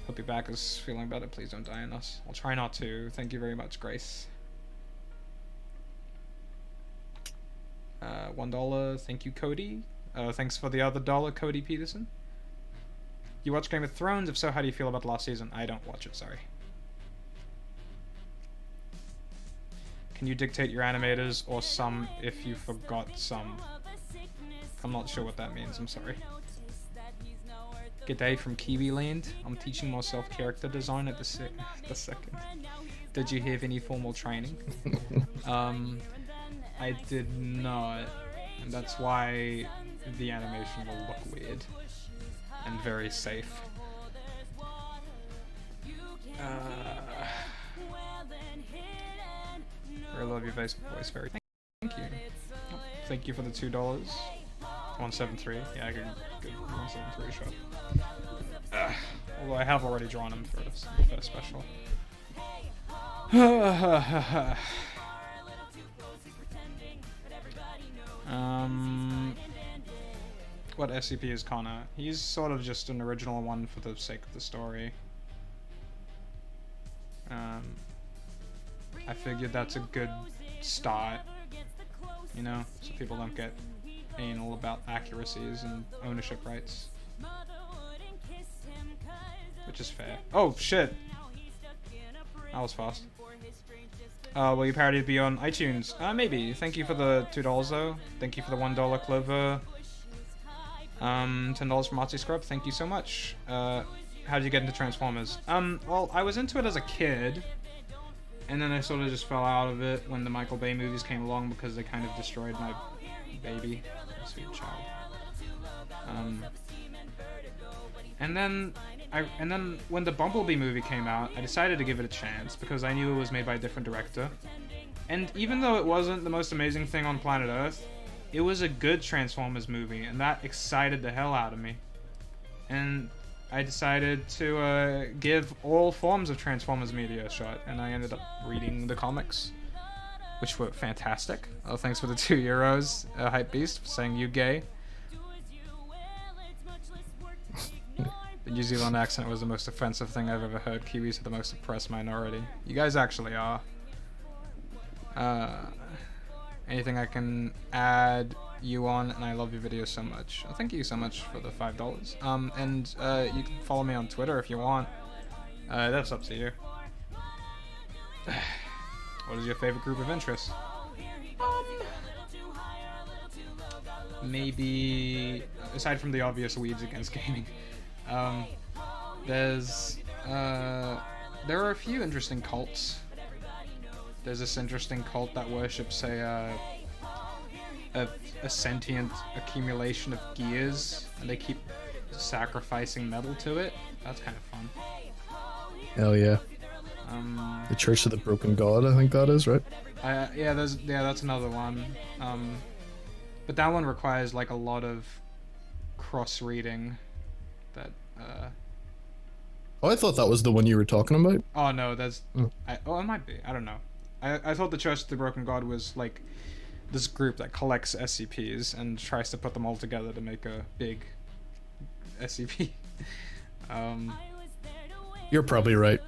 Speaker 1: Hope your back is feeling better. Please don't die on us. I'll try not to. Thank you very much, Grace. $1. Thank you, Cody. Thanks for the other $1, Cody Peterson. You watch Game of Thrones? If so, how do you feel about last season? I don't watch it, sorry. Can you dictate your animators, or some if you forgot some? I'm not sure what that means, I'm sorry. G'day from Kiwi Land. I'm teaching myself character design at the second. Did you have any formal training? I did not, and that's why the animation will look weird and very safe. I love your voice very. Thank you. Thank you for the $2. 173. Yeah, good 173 shot. Although I have already drawn him for the first special. What SCP is Connor? He's sort of just an original one for the sake of the story. I figured that's a good start, you know, so people don't get anal about accuracies and ownership rights. Which is fair. Oh, shit! That was fast. Will your parody be on iTunes? Maybe. Thank you for the $2 though. Thank you for the $1 Clover. $10 from Artsy Scrub. Thank you so much. How did you get into Transformers? Well, I was into it as a kid, and then I sort of just fell out of it when the Michael Bay movies came along because they kind of destroyed my baby, sweet child. And then when the Bumblebee movie came out, I decided to give it a chance because I knew it was made by a different director. And even though it wasn't the most amazing thing on planet Earth, it was a good Transformers movie, and that excited the hell out of me. And I decided to give all forms of Transformers media a shot, and I ended up reading the comics, which were fantastic. Oh, thanks for the €2, Hype Beast, for saying you gay. The New Zealand accent was the most offensive thing I've ever heard. Kiwis are the most oppressed minority. You guys actually are. Anything I can add you on, and I love your videos so much. Well, thank you so much for the $5. And you can follow me on Twitter if you want. That's up to you. What is your favorite group of interests? Maybe, aside from the obvious weeds against gaming, there are a few interesting cults. There's this interesting cult that worships a sentient accumulation of gears, and they keep sacrificing metal to it. That's kind of fun.
Speaker 2: Hell yeah. The Church of the Broken God, I think that is, right?
Speaker 1: Yeah, that's another one. But that one requires like a lot of cross-reading. That.
Speaker 2: Oh, I thought that was the one you were talking about.
Speaker 1: Oh no, that's. It might be. I don't know. I thought the Church of the Broken God was like this group that collects SCPs and tries to put them all together to make a big SCP.
Speaker 2: You're probably right.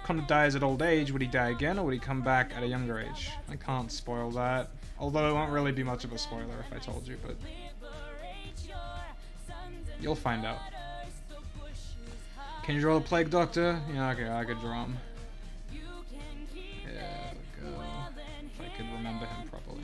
Speaker 1: Connor dies at old age. Would he die again, or would he come back at a younger age? I can't spoil that. Although it won't really be much of a spoiler if I told you, but you'll find out. Can you draw the Plague Doctor? Yeah, okay, I could draw him. Yeah, we go. If I could remember him properly.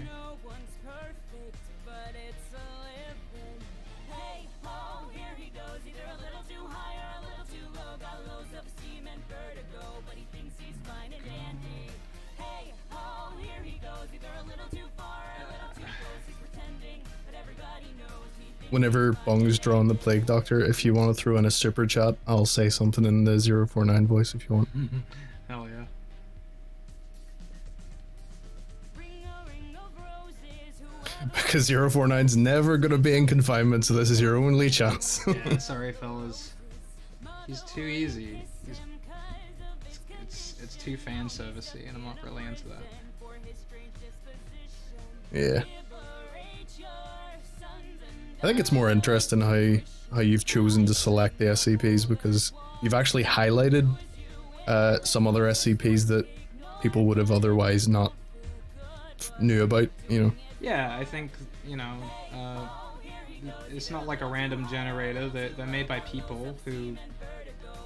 Speaker 2: Whenever Bung's drawing the Plague Doctor, if you want to throw in a super chat, I'll say something in the 049 voice if you want.
Speaker 1: Hell yeah.
Speaker 2: Because 049's never going to be in confinement, so this is your only chance.
Speaker 1: Yeah, sorry fellas. He's too easy. It's too fan servicey, and I'm not really into that.
Speaker 2: Yeah. I think it's more interesting how you've chosen to select the SCPs, because you've actually highlighted some other SCPs that people would have otherwise not knew about, you know.
Speaker 1: Yeah, I think, you know, it's not like a random generator. They're made by people who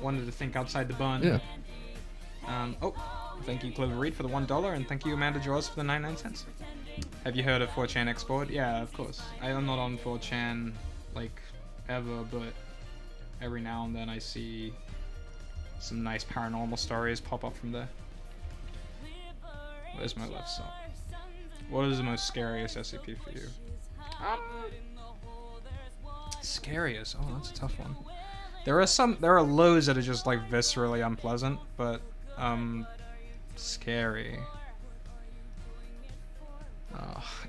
Speaker 1: wanted to think outside the bun.
Speaker 2: Yeah.
Speaker 1: Oh, thank you, Clover Reed, for the $1, and thank you, Amanda Jaws, for the 99 cents. Have you heard of 4chan Export? Yeah, of course. I'm not on 4chan, like, ever, but every now and then I see some nice paranormal stories pop up from there. Where's my left sock? What is the most scariest SCP for you? Scariest? Oh, that's a tough one. There are loads that are just, like, viscerally unpleasant, but, scary.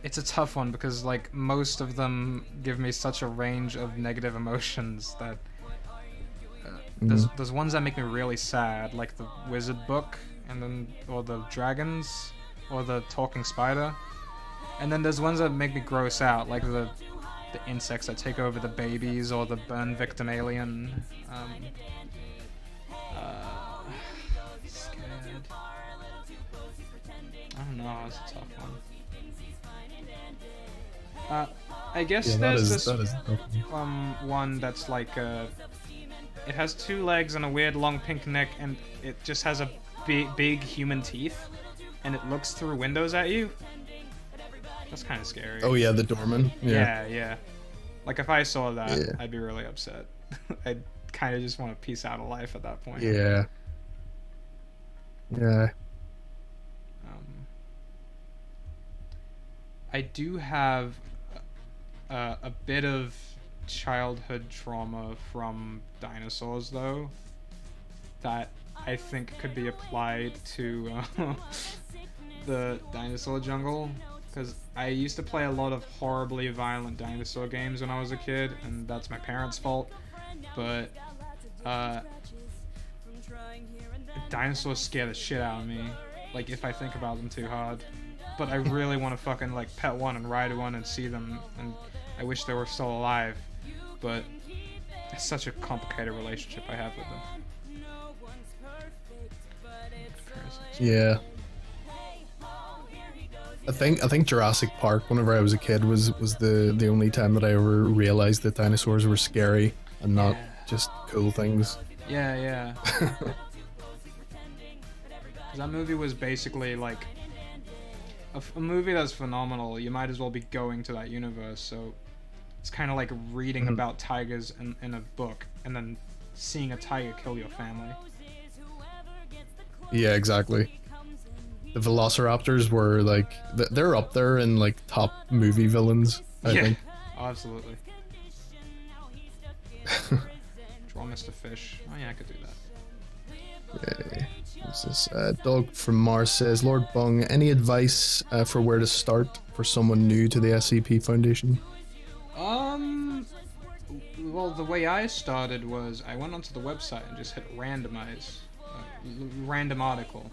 Speaker 1: It's a tough one because, like, most of them give me such a range of negative emotions that there's ones that make me really sad, like the wizard book, and then or the dragons, or the talking spider, and then there's ones that make me gross out, like the insects that take over the babies, or the burn victim alien. Scared. I don't know. It's a tough one. I guess there's this one that's like it has 2 legs and a weird long pink neck, and it just has a big human teeth, and it looks through windows at you. That's kind of scary.
Speaker 2: Oh yeah, the doorman.
Speaker 1: Yeah. Like if I saw that, I'd be really upset. I'd kind of just want to peace out of life at that point.
Speaker 2: Yeah.
Speaker 1: I do have a bit of childhood trauma from dinosaurs, though, that I think could be applied to the dinosaur jungle, because I used to play a lot of horribly violent dinosaur games when I was a kid, and that's my parents' fault, but dinosaurs scare the shit out of me, like, if I think about them too hard. But I really want to fucking, like, pet one and ride one and see them, and I wish they were still alive, but it's such a complicated relationship I have with them.
Speaker 2: Yeah. I think Jurassic Park, whenever I was a kid, was the only time that I ever realized that dinosaurs were scary and not just cool things.
Speaker 1: Yeah. Because that movie was basically like a movie that's phenomenal. You might as well be going to that universe. So it's kind of like reading about tigers in a book and then seeing a tiger kill your family.
Speaker 2: Yeah, exactly. The Velociraptors were like they're up there in like top movie villains, I think.
Speaker 1: Oh, absolutely. Draw Mr. Fish. Oh yeah, I could do that.
Speaker 2: Okay. This is Dog from Mars says, Lord Bung, any advice for where to start for someone new to the SCP Foundation?
Speaker 1: Well, the way I started was I went onto the website and just hit randomize, random article,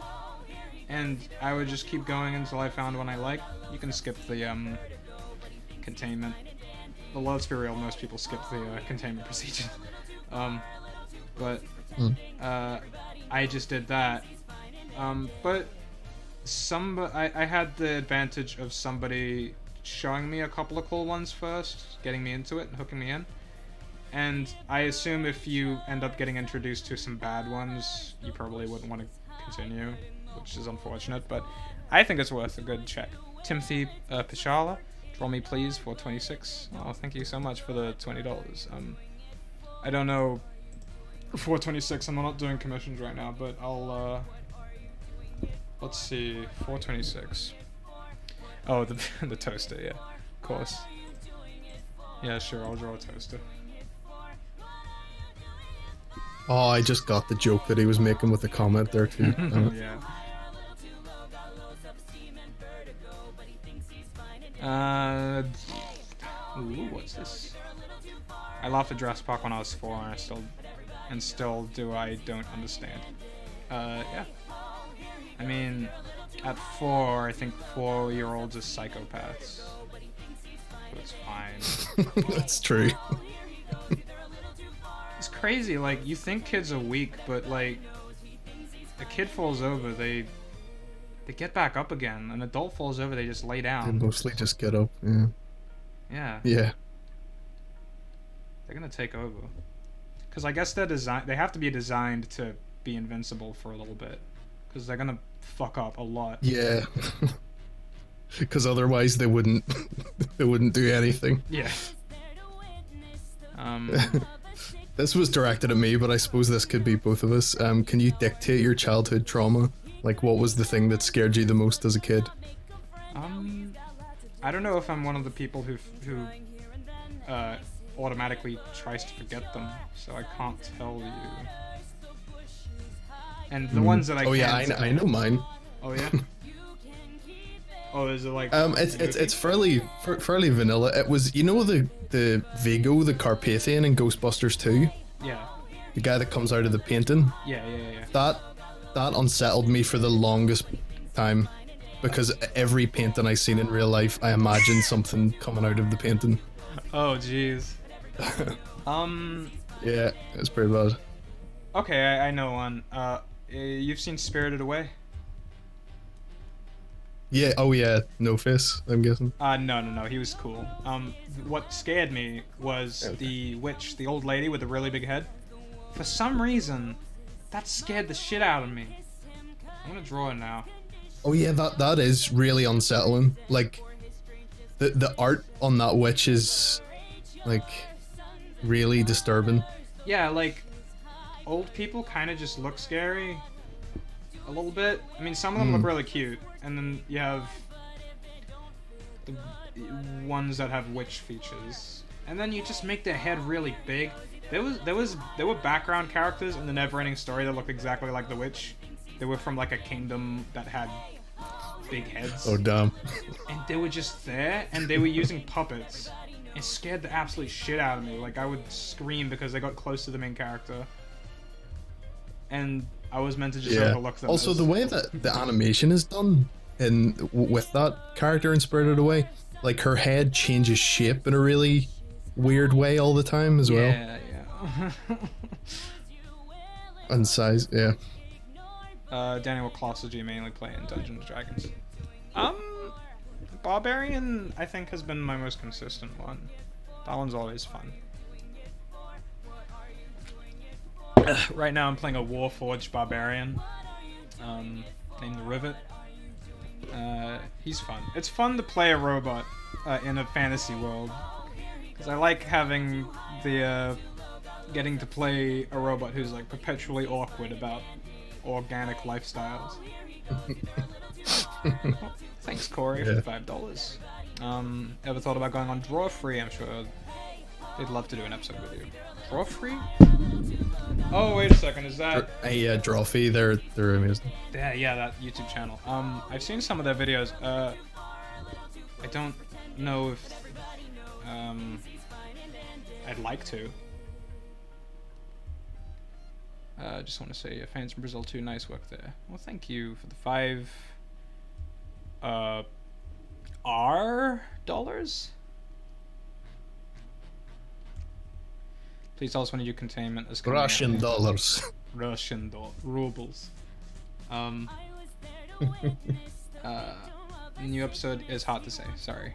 Speaker 1: and I would just keep going until I found one I liked. You can skip the containment. Well, let's be real, most people skip the containment procedure. But I just did that. But I had the advantage of somebody showing me a couple of cool ones first, getting me into it and hooking me in. And I assume if you end up getting introduced to some bad ones, you probably wouldn't want to continue, which is unfortunate, but I think it's worth a good check. Timothy Pishala, draw me please for 26. Oh, thank you so much for the $20. I don't know, 426, I'm not doing commissions right now, but I'll, let's see, 426. Oh, the toaster, yeah, of course. Yeah, sure, I'll draw a toaster.
Speaker 2: Oh, I just got the joke that he was making with the comment there too.
Speaker 1: Yeah. Ooh, what's this? I laughed at Jurassic Park when I was 4, and still do. I don't understand. Yeah. I mean, at 4, I think 4-year-olds are psychopaths. But it's fine.
Speaker 2: That's true.
Speaker 1: It's crazy, like, you think kids are weak, but, like, a kid falls over, they get back up again. An adult falls over, they just lay down.
Speaker 2: They mostly just get up, yeah.
Speaker 1: Yeah.
Speaker 2: Yeah.
Speaker 1: They're gonna take over. Because I guess they have to be designed to be invincible for a little bit. Because they're gonna fuck up a lot.
Speaker 2: Yeah. Because otherwise they wouldn't do anything.
Speaker 1: Yeah.
Speaker 2: This was directed at me, but I suppose this could be both of us. Can you dictate your childhood trauma? Like, what was the thing that scared you the most as a kid?
Speaker 1: I don't know if I'm one of the people who automatically tries to forget them, so I can't tell you. And the ones that I
Speaker 2: I know mine.
Speaker 1: Oh yeah. Oh, is it like?
Speaker 2: It's fairly vanilla. It was, you know, the Vigo, the Carpathian in Ghostbusters 2.
Speaker 1: Yeah.
Speaker 2: The guy that comes out of the painting.
Speaker 1: Yeah.
Speaker 2: That unsettled me for the longest time, because every painting I seen in real life, I imagined something coming out of the painting.
Speaker 1: Oh jeez.
Speaker 2: Yeah, it's pretty bad.
Speaker 1: Okay, I know one. You've seen Spirited Away?
Speaker 2: Yeah, oh yeah, No Face, I'm guessing.
Speaker 1: No, he was cool. What scared me was the witch, the old lady with the really big head. For some reason, that scared the shit out of me. I'm gonna draw it now.
Speaker 2: Oh yeah, that is really unsettling. Like, the art on that witch is, like, really disturbing.
Speaker 1: Yeah, like, old people kind of just look scary. A little bit. I mean, some of them look really cute, and then you have the ones that have witch features, and then you just make their head really big. There were background characters in the Neverending Story that looked exactly like the witch. They were from like a kingdom that had big heads.
Speaker 2: Oh damn.
Speaker 1: And they were just there, and they were using puppets. It scared the absolute shit out of me. Like, I would scream because they got close to the main character, and I was meant to just overlook them.
Speaker 2: Also, the way that the animation is done with that character in Spirited Away, like, her head changes shape in a really weird way all the time as well.
Speaker 1: Yeah.
Speaker 2: And size, yeah.
Speaker 1: Danny, what class did you mainly play in Dungeons & Dragons? Barbarian, I think, has been my most consistent one. That one's always fun. Right now I'm playing a Warforged Barbarian, named the Rivet. He's fun. It's fun to play a robot in a fantasy world, because I like having the getting to play a robot who's like perpetually awkward about organic lifestyles. Thanks, Corey, for $5. Ever thought about going on Draw Free? I'm sure They'd love to do an episode with you. Draw free? Oh, wait a second. Is that?
Speaker 2: Yeah, Drawfee. They're amazing.
Speaker 1: Yeah, that YouTube channel. I've seen some of their videos. I don't know if I'd like to. Just want to say, fans from Brazil too. Nice work there. Well, thank you for the $5 dollars. Please tell us when your containment is coming
Speaker 2: Russian
Speaker 1: out.
Speaker 2: dollars.
Speaker 1: Rubles. New episode is hard to say. Sorry.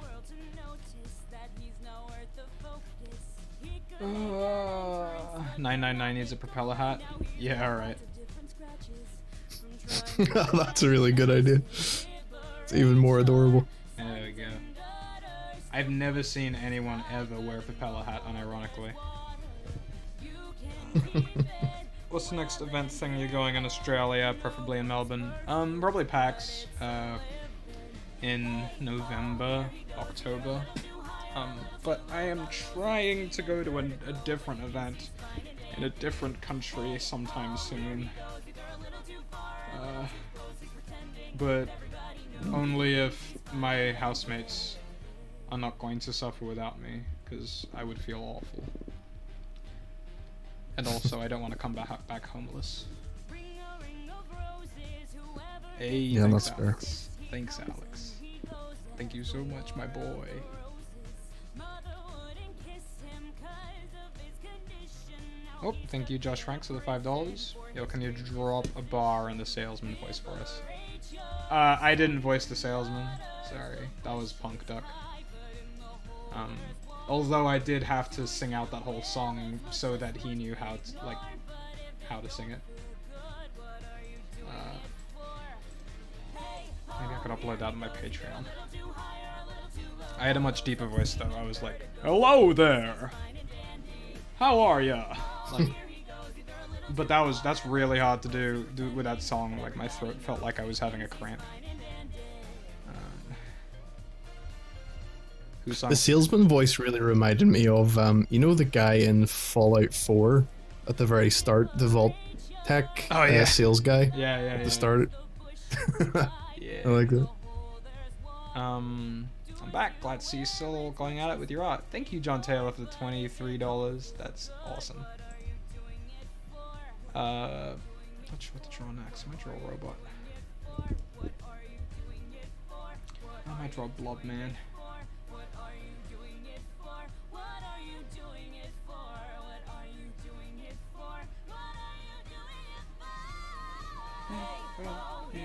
Speaker 1: 999 needs a propeller hat. Yeah, alright.
Speaker 2: That's a really good idea. It's even more adorable.
Speaker 1: There we go. I've never seen anyone ever wear a propeller hat, unironically. What's the next event thing you're going in Australia, preferably in Melbourne? Probably PAX, in November, October. But I am trying to go to a different event in a different country sometime soon. But only if my housemates are not going to suffer without me, because I would feel awful. And also, I don't want to come back homeless. Hey,
Speaker 2: yeah,
Speaker 1: thanks,
Speaker 2: that's
Speaker 1: Alex. Thanks, Alex. Thank you so much, my boy. Oh, thank you, Josh Franks, for the $5. Yo, can you drop a bar in the salesman voice for us? I didn't voice the salesman. Sorry, that was Punk Duck. Although I did have to sing out that whole song so that he knew how to sing it. Maybe I could upload that on my Patreon. I had a much deeper voice though. I was like, "Hello there, how are ya?" Like, but that's really hard to do with that song. Like my throat felt like I was having a cramp.
Speaker 2: The salesman voice really reminded me of, you know, the guy in Fallout 4 at the very start, the Vault Tech sales guy.
Speaker 1: Yeah.
Speaker 2: At the start.
Speaker 1: Yeah.
Speaker 2: I like that.
Speaker 1: I'm back. Glad to see you still going at it with your art. Thank you, John Taylor, for the $23. That's awesome. Not sure what to draw next. I might draw a robot. I might draw Blob Man.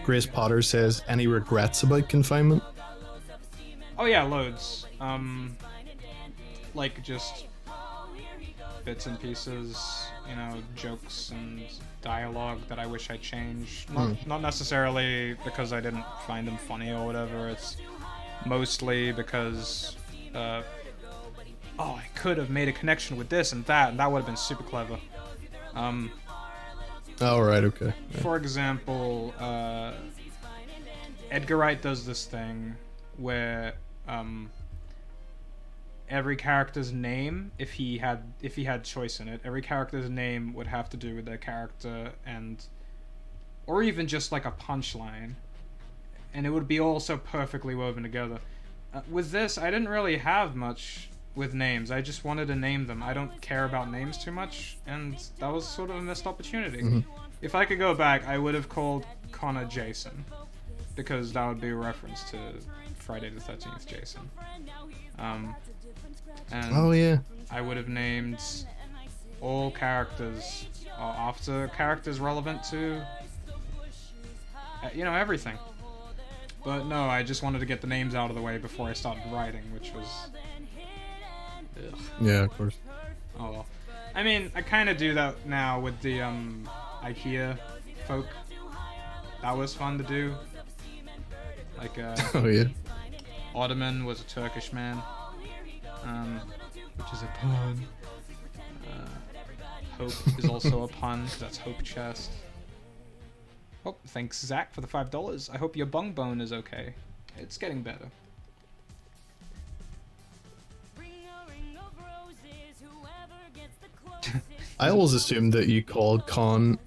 Speaker 2: Grace Potter says, any regrets about confinement?
Speaker 1: Oh yeah, loads. Like just bits and pieces, you know, jokes and dialogue that I wish I changed. Not necessarily because I didn't find them funny or whatever, it's mostly because, oh, I could have made a connection with this and that would have been super clever.
Speaker 2: Oh, right, okay. Yeah.
Speaker 1: For example, Edgar Wright does this thing where every character's name, if he had choice in it, every character's name would have to do with their character or even just like a punchline, and it would be all so perfectly woven together. With this, I didn't really have much with names. I just wanted to name them. I don't care about names too much, and that was sort of a missed opportunity. If I could go back, I would have called Connor Jason, because that would be a reference to Friday the 13th Jason. And
Speaker 2: oh yeah.
Speaker 1: I would have named all characters after characters relevant to, you know, everything. But no, I just wanted to get the names out of the way before I started writing, which was... Ugh.
Speaker 2: Yeah, of course.
Speaker 1: Oh well. I mean, I kind of do that now with the IKEA folk. That was fun to do. Like,
Speaker 2: oh yeah.
Speaker 1: Ottoman was a Turkish man, which is a pun. Hope is also a pun, because that's Hope Chest. Oh, thanks Zach for the $5. I hope your bung bone is okay. It's getting better.
Speaker 2: I always assumed that you called Connor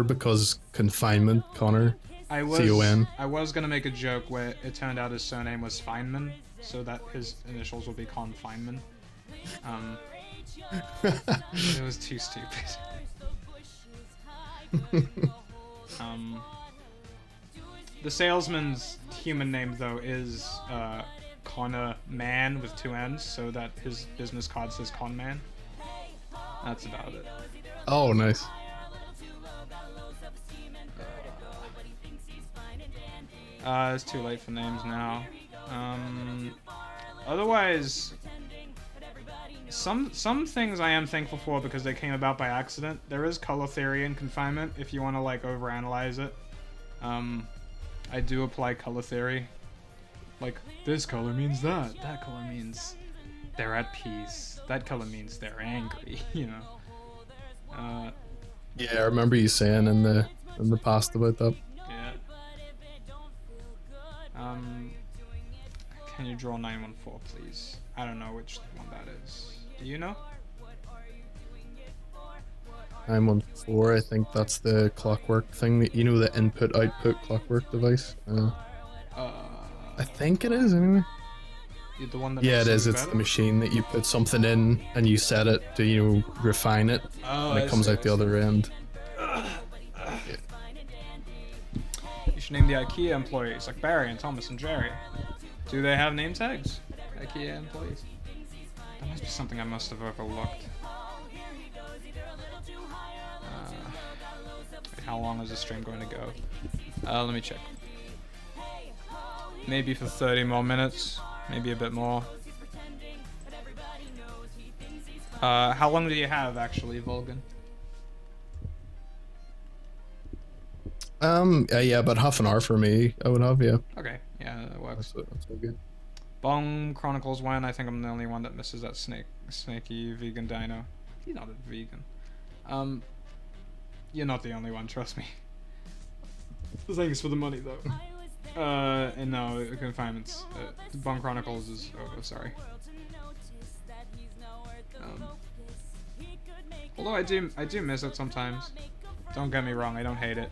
Speaker 2: because confinement Connor.
Speaker 1: I was
Speaker 2: C-O-N.
Speaker 1: I was gonna make a joke where it turned out his surname was Feynman, so that his initials would be Confinement. It was too stupid. The salesman's human name though is Connor Man with 2 N's, so that his business card says Con Man. That's about it.
Speaker 2: Oh, nice.
Speaker 1: It's too late for names now. Otherwise, some things I am thankful for because they came about by accident. There is color theory in Confinement if you want to like overanalyze it. I do apply color theory. Like, this color means that. That color means they're at peace. That color means they're angry, you know.
Speaker 2: Yeah, I remember you saying in the past about that.
Speaker 1: Yeah. Can you draw 914, please? I don't know which one that is. Do you know?
Speaker 2: 914, I think that's the clockwork thing that, you know, the input-output clockwork device. I think it is, anyway.
Speaker 1: The one that
Speaker 2: yeah, it is. It's
Speaker 1: better?
Speaker 2: the machine that you put something in and you set it to, you know, refine it, and it comes out the other end.
Speaker 1: You should name the IKEA employees, like Barry and Thomas and Jerry. Do they have name tags? IKEA employees. That must be something I must have overlooked. How long is this stream going to go? Let me check. Maybe for 30 more minutes. Maybe a bit more. How long do you have, actually, Volgun?
Speaker 2: Yeah, about half an hour for me, I would have, yeah.
Speaker 1: Okay, yeah, that works.
Speaker 2: That's all good.
Speaker 1: Bong Chronicles 1, I think I'm the only one that misses that snaky vegan dino. He's not a vegan. You're not the only one, trust me. Thanks for the money, though. And no, Confinements. Bong Chronicles is over, sorry. Although I do miss it sometimes. Don't get me wrong, I don't hate it.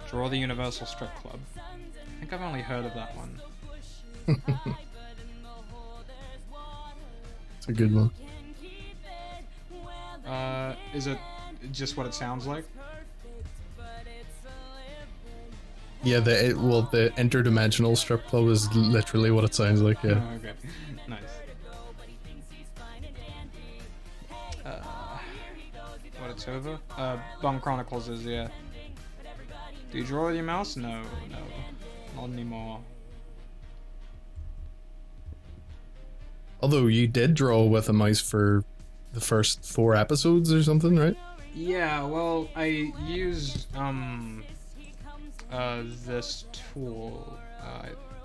Speaker 1: Draw the Universal Strip Club. I think I've only heard of that one.
Speaker 2: It's a good one.
Speaker 1: Is it just what it sounds like?
Speaker 2: Yeah, the interdimensional strip club is literally what it sounds like, yeah.
Speaker 1: Oh, okay. Nice. What, it's over? Bong Chronicles is, yeah. Do you draw with your mouse? No, not anymore.
Speaker 2: Although you did draw with a mouse for the first 4 episodes or something, right?
Speaker 1: Yeah, well, I use this tool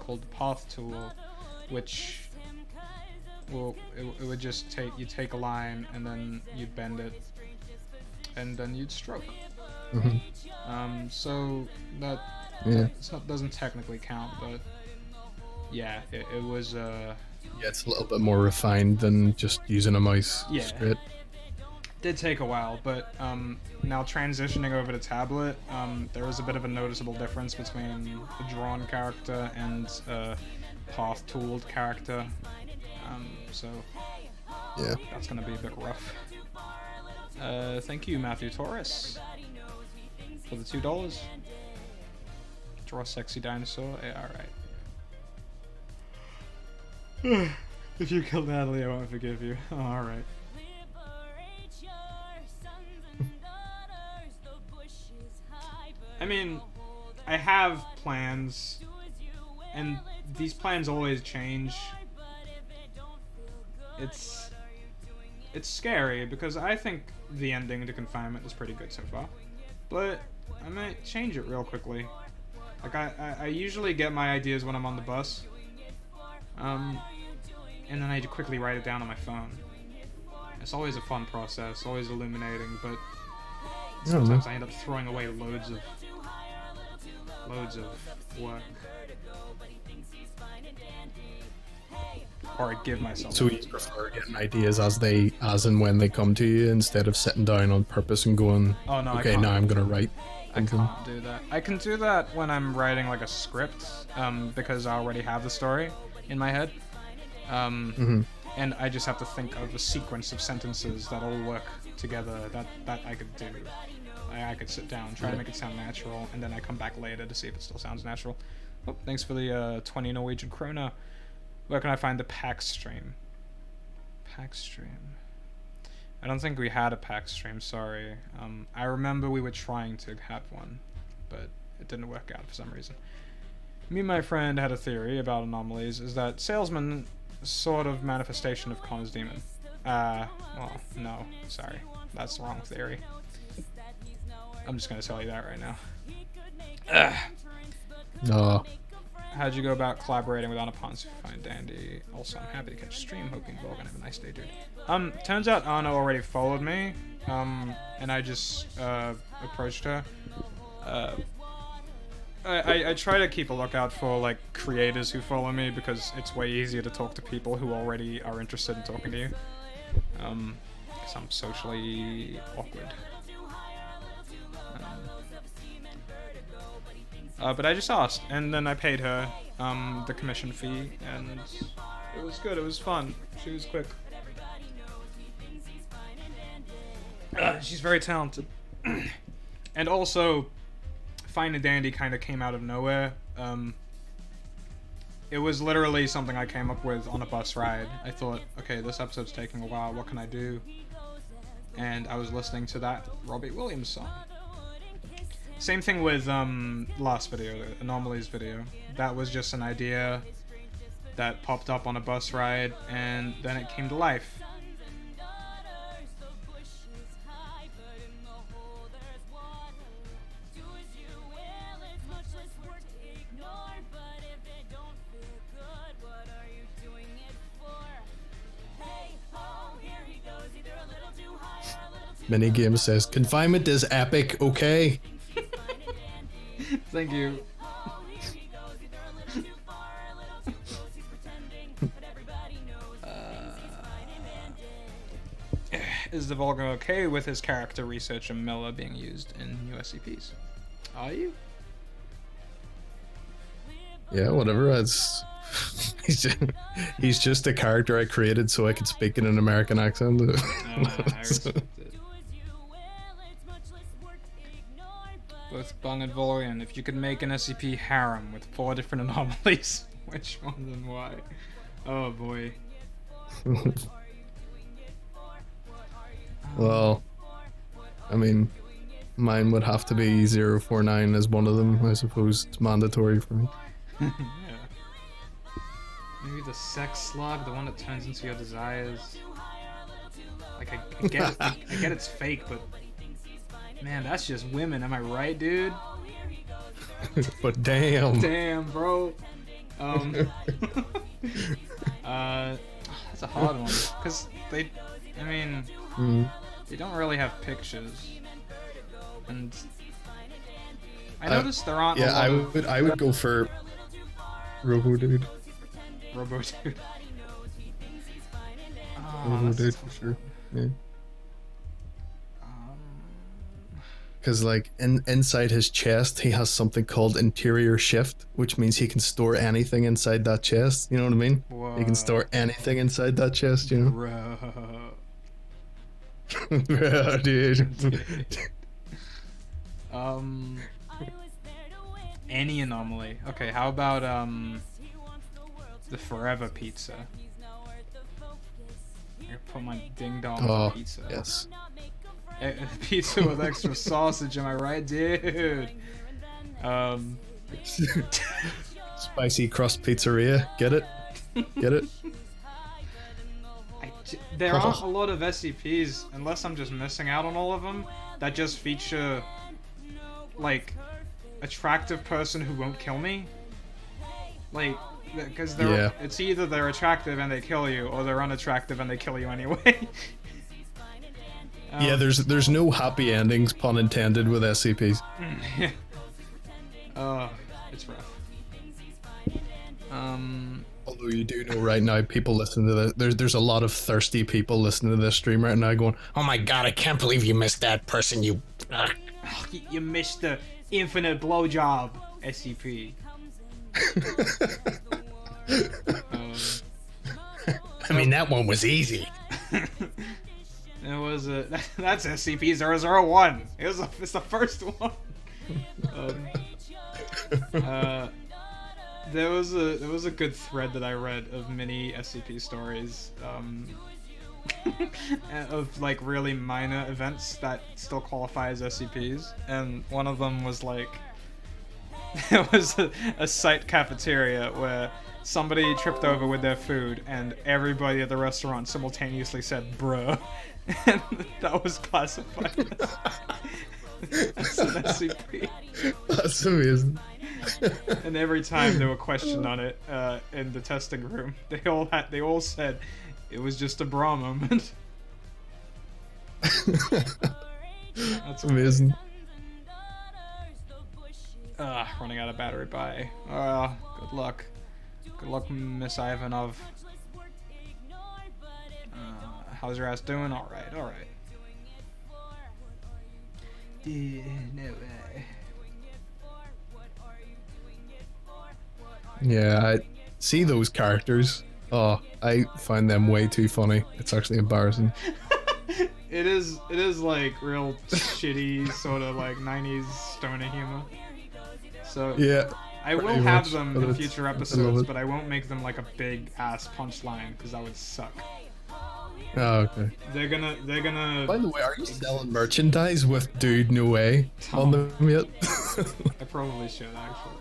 Speaker 1: called the Path tool, which it would just take a line and then you'd bend it and then you'd stroke.
Speaker 2: Mm-hmm.
Speaker 1: So that doesn't technically count, but yeah, it was
Speaker 2: yeah, it's a little bit more refined than just using a mouse straight.
Speaker 1: Did take a while, but now transitioning over to tablet, there is a bit of a noticeable difference between a drawn character and a path tooled character. So
Speaker 2: yeah,
Speaker 1: that's gonna be a bit rough. Thank you, Matthew Torres, for the $2. Draw a sexy dinosaur. Yeah, alright. If you kill Natalie, I won't forgive you. Oh, alright. I mean, I have plans, and these plans always change. It's scary, because I think the ending to Confinement is pretty good so far. But I might change it real quickly. Like, I usually get my ideas when I'm on the bus. And then I quickly write it down on my phone. It's always a fun process, always illuminating, but sometimes I end up throwing away loads of work. or I give myself.
Speaker 2: So you prefer getting ideas as and when they come to you instead of sitting down on purpose and going,
Speaker 1: Oh no,
Speaker 2: okay, now I'm gonna write something.
Speaker 1: I can't do that. I can do that when I'm writing like a script, because I already have the story in my head. And I just have to think of a sequence of sentences that all work together that I could do. I could sit down, try to make it sound natural, and then I come back later to see if it still sounds natural. Oh, thanks for the 20 Norwegian krona. Where can I find the pack stream? Pack stream. I don't think we had a pack stream, sorry. I remember we were trying to have one, but it didn't work out for some reason. Me and my friend had a theory about anomalies, is that salesman sort of manifestation of Connor's demon. Well, no, sorry. That's the wrong theory. I'm just gonna tell you that right now.
Speaker 2: No.
Speaker 1: How'd you go about collaborating with Anna Pons to find Dandy? Also, I'm happy to catch stream, hoping Volgun have a nice day, dude. Turns out Anna already followed me, and I just, approached her. I try to keep a lookout for, like, creators who follow me, because it's way easier to talk to people who already are interested in talking to you. Because I'm socially awkward. But I just asked, and then I paid her the commission fee, and it was good, it was fun. She was quick. She's very talented. And also, Fine and Dandy kind of came out of nowhere. It was literally something I came up with on a bus ride. I thought, okay, this episode's taking a while, what can I do? And I was listening to that Robbie Williams song. Same thing with last video, the Anomalies video. That was just an idea that popped up on a bus ride, and then it came to life.
Speaker 2: Minigame says, confinement is epic, okay?
Speaker 1: Thank you. Is the Volgun okay with his character research and Miller being used in new SCPs? Are you?
Speaker 2: Yeah, whatever. It's he's just a character I created so I could speak in an American accent.
Speaker 1: I respect it. Both Bung and Volgun, if you could make an SCP harem with 4 different anomalies, which ones and why? Oh boy.
Speaker 2: Well, I mean, mine would have to be 049 as one of them, I suppose. It's mandatory for me.
Speaker 1: Yeah. Maybe the sex slug, the one that turns into your desires. Like, I get it's fake, but man, that's just women, am I right, dude?
Speaker 2: But damn.
Speaker 1: Damn, bro. That's a hard one, because they, I mean, they don't really have pictures, and I noticed there aren't.
Speaker 2: Yeah, I would go for Robo Dude.
Speaker 1: Robo Dude. Oh,
Speaker 2: Robo Dude for sure. Yeah. Because like inside his chest, he has something called interior shift, which means he can store anything inside that chest. You know what I mean?
Speaker 1: Whoa.
Speaker 2: He can store anything inside that chest. You know?
Speaker 1: Bro.
Speaker 2: Bro, dude.
Speaker 1: Any anomaly. Okay, how about the Forever Pizza? I'm gonna put my ding dong on pizza.
Speaker 2: Yes.
Speaker 1: Pizza with extra sausage, am I right, dude?
Speaker 2: Spicy crust pizzeria. Get it? Get it?
Speaker 1: There aren't a lot of SCPs, unless I'm just missing out on all of them, that just feature, like, attractive person who won't kill me. Like, because it's either they're attractive and they kill you, or they're unattractive and they kill you anyway.
Speaker 2: Yeah, there's no happy endings, pun intended, with SCPs.
Speaker 1: Yeah. It's rough.
Speaker 2: Although you do know right now, people listening to this, there's a lot of thirsty people listening to this stream right now going, "Oh my god, I can't believe you missed that person, you."
Speaker 1: You missed the infinite blowjob, SCP.
Speaker 2: I mean, that one was easy.
Speaker 1: It was that's SCP-001. It's the first one. There was a good thread that I read of mini SCP stories, of like really minor events that still qualify as SCPs, and one of them was like, there was a site cafeteria where somebody tripped over with their food, and everybody at the restaurant simultaneously said "bruh," and that was classified as an SCP.
Speaker 2: That's amazing.
Speaker 1: And every time they were questioned on it in the testing room, they all said it was just a bra moment. That's
Speaker 2: amazing.
Speaker 1: Running out of battery. Bye. Good luck. Good luck, Miss Ivanov. How's your ass doing? All right. No way.
Speaker 2: Yeah, I see those characters. Oh, I find them way too funny. It's actually embarrassing.
Speaker 1: It is like real shitty sort of like 90s stoner humor. So
Speaker 2: yeah,
Speaker 1: I will have them in future episodes, but I won't make them like a big ass punchline because that would suck.
Speaker 2: Oh, okay.
Speaker 1: They're gonna.
Speaker 2: By the way, are you selling merchandise with "Dude No Way" on them yet?
Speaker 1: I probably should actually.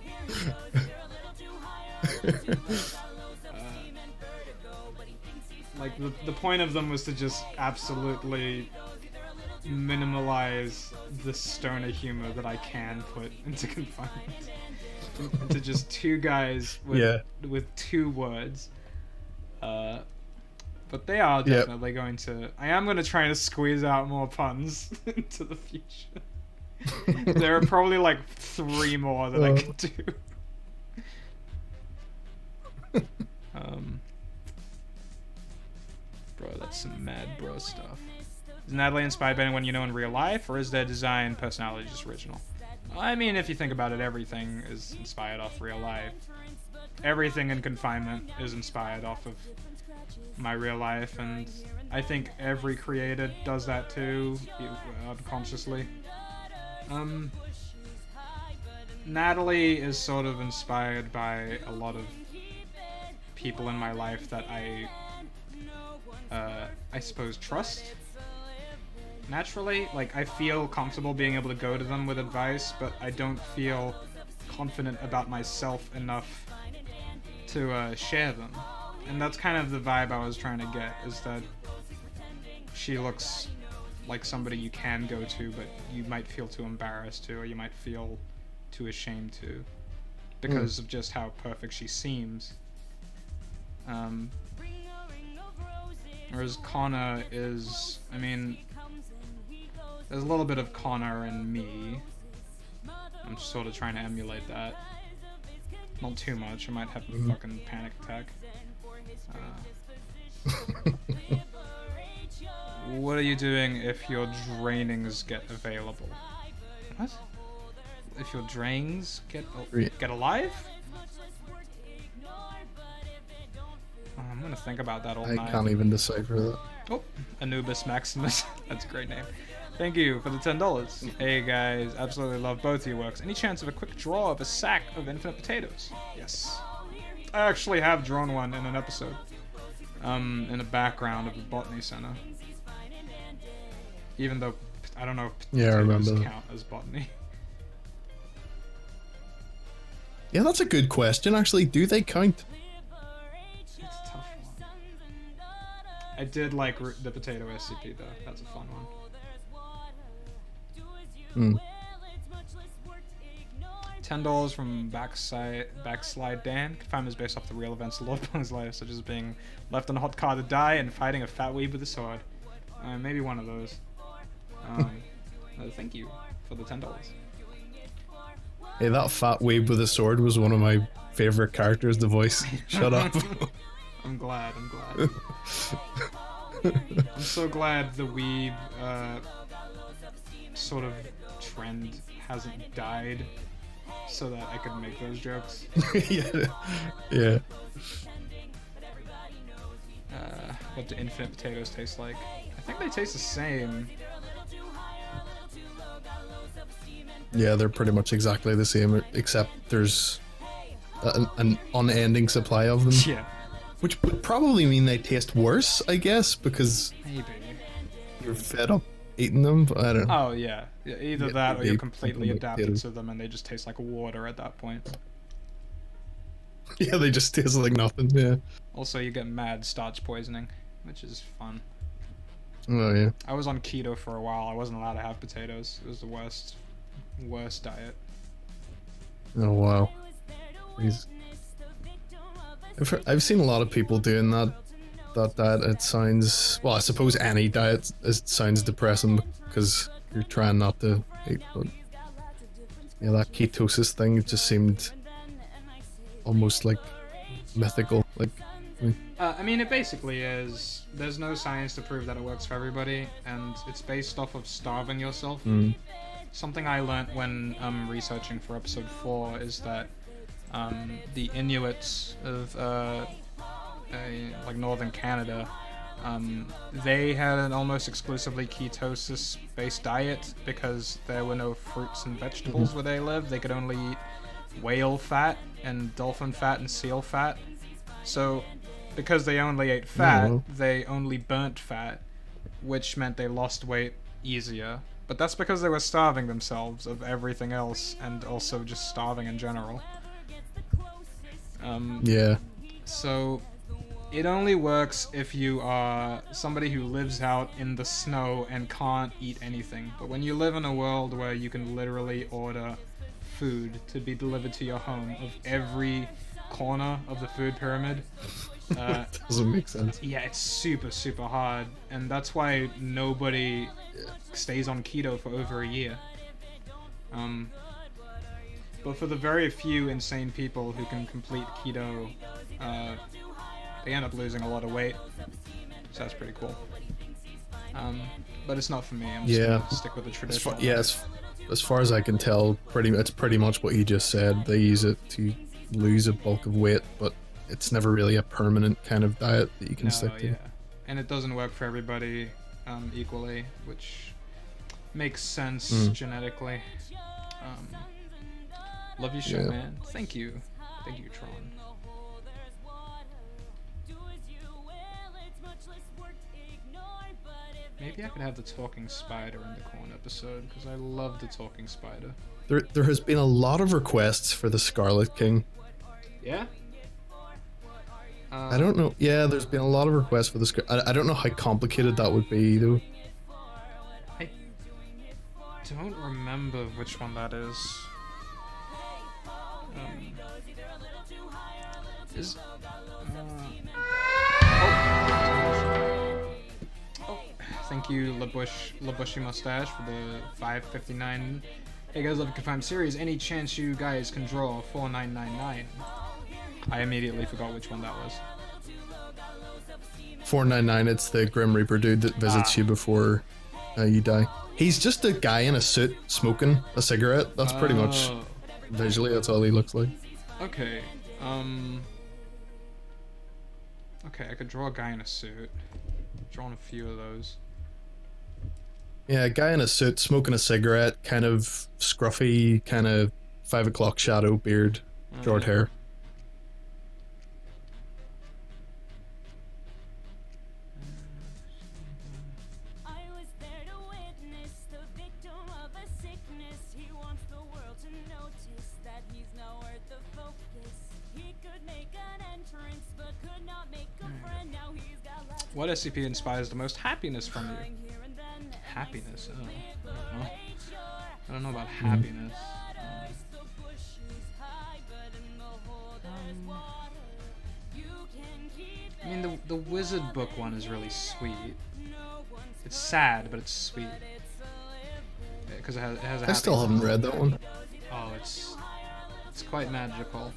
Speaker 1: Like the point of them was to just absolutely minimalize the stoner humor that I can put into Confinement. Into just two guys with two words. But they are definitely going to. I am going to try to squeeze out more puns into the future. There are probably like 3 more that I can do. Bro, that's some mad bro stuff. Is Natalie inspired by anyone you know in real life, or is their design personality just original? I mean, if you think about it, everything is inspired off real life. Everything in Confinement is inspired off of my real life, and I think every creator does that too, unconsciously. Natalie is sort of inspired by a lot of people in my life that I suppose trust. Naturally, like I feel comfortable being able to go to them with advice, but I don't feel confident about myself enough to share them. And that's kind of the vibe I was trying to get, is that she looks like somebody you can go to, but you might feel too embarrassed to, or you might feel too ashamed to, because of just how perfect she seems. Whereas Connor is, I mean, there's a little bit of Connor in me. I'm sort of trying to emulate that. Not too much, I might have a fucking panic attack. What are you doing if your drainings get available? What? If your drains get alive? Oh, I'm gonna think about that all night.
Speaker 2: I can't even decipher that.
Speaker 1: Oh, Anubis Maximus. That's a great name. Thank you for the $10. Hey guys, absolutely love both your works. Any chance of a quick draw of a sack of infinite potatoes? Yes. I actually have drawn one in an episode. In the background of the botany center. Even though I don't know if potatoes count as botany.
Speaker 2: Yeah, that's a good question. Actually, do they count?
Speaker 1: It's a tough one. I did like the potato SCP though. That's a fun one. $10 from Backslide Dan. Confinement is based off the real events of Lord Bung's life, such as being left on a hot car to die and fighting a fat weeb with a sword. Maybe one of those. Thank you for the $10.
Speaker 2: Hey, that fat weeb with a sword was one of my favorite characters to voice. Shut up.
Speaker 1: I'm glad. I'm so glad the weeb sort of trend hasn't died, so that I could make those jokes.
Speaker 2: Yeah.
Speaker 1: What do infinite potatoes taste like? I think they taste the same.
Speaker 2: Yeah, they're pretty much exactly the same, except there's an unending supply of them.
Speaker 1: Yeah.
Speaker 2: Which would probably mean they taste worse, I guess, because
Speaker 1: Maybe.
Speaker 2: you're fed up eating them, but I don't know.
Speaker 1: Oh, yeah. Either that or you're completely adapted to them and they just taste like water at that point.
Speaker 2: Yeah, they just taste like nothing, yeah.
Speaker 1: Also, you get mad starch poisoning, which is fun.
Speaker 2: Oh, yeah.
Speaker 1: I was on keto for a while. I wasn't allowed to have potatoes. It was the worst diet.
Speaker 2: Oh, wow. Jeez. I've seen a lot of people doing that diet. It sounds, well, I suppose any diet sounds depressing because you're trying not to eat, but yeah, that ketosis thing, it just seemed almost like mythical. Like,
Speaker 1: I mean, it basically is. There's no science to prove that it works for everybody, and it's based off of starving yourself. Something I learnt when researching for episode 4 is that the Inuits of like northern Canada, they had an almost exclusively ketosis-based diet because there were no fruits and vegetables where they lived. They could only eat whale fat and dolphin fat and seal fat. So because they only ate fat, they only burnt fat, which meant they lost weight easier. But that's because they were starving themselves of everything else and also just starving in general.
Speaker 2: yeah.
Speaker 1: So it only works if you are somebody who lives out in the snow and can't eat anything. But when you live in a world where you can literally order food to be delivered to your home of every corner of the food pyramid,
Speaker 2: It doesn't make sense.
Speaker 1: yeah, it's super hard, and that's why nobody stays on keto for over a year. But for the very few insane people who can complete keto, they end up losing a lot of weight, so that's pretty cool. But it's not for me. I'm just gonna stick with the traditional.
Speaker 2: As far as I can tell, it's pretty much what he just said. They use it to lose a bulk of weight, but it's never really a permanent kind of diet that you can stick to.
Speaker 1: Yeah. And it doesn't work for everybody equally, which makes sense genetically. Love your show, man. Thank you, Tron. Maybe I could have the talking spider in the corn episode, because I love the talking spider.
Speaker 2: There has been a lot of requests for the Scarlet King.
Speaker 1: Yeah?
Speaker 2: I don't know. Yeah, there's been a lot of requests for the I don't know how complicated that would be, though.
Speaker 1: I don't remember which one that is. Thank you, LaBushy Mustache, for the 559. Hey guys, love a confirmed series. Any chance you guys can draw 4999? I immediately forgot which one that was.
Speaker 2: 499, it's the Grim Reaper dude that visits you before you die. He's just a guy in a suit smoking a cigarette. That's pretty much, visually, that's all he looks like.
Speaker 1: Okay, okay, I could draw a guy in a suit. I've drawn a few of those.
Speaker 2: Yeah, a guy in a suit, smoking a cigarette, kind of scruffy, kind of 5 o'clock shadow, beard, short hair.
Speaker 1: What SCP inspires the most happiness from you? Happiness? Oh, I don't know. I don't know about happiness. I mean, the wizard book one is really sweet. It's sad, but it's sweet. Because it has a
Speaker 2: I still haven't read that one.
Speaker 1: Oh, it's quite magical.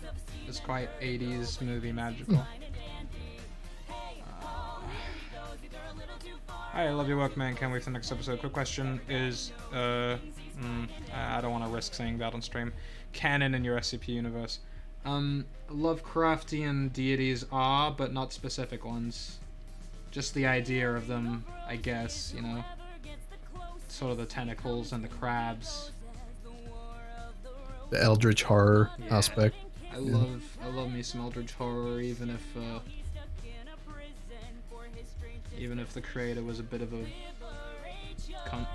Speaker 1: is quite 80s movie magical. Hi, I love your work, man. Can't wait for the next episode. Quick question is, I don't want to risk saying that on stream. Canon in your SCP universe. Lovecraftian deities are, but not specific ones. Just the idea of them, I guess, you know. Sort of the tentacles and the crabs.
Speaker 2: The eldritch horror aspect.
Speaker 1: I love me some eldritch horror, even if the creator was a bit of a cunt.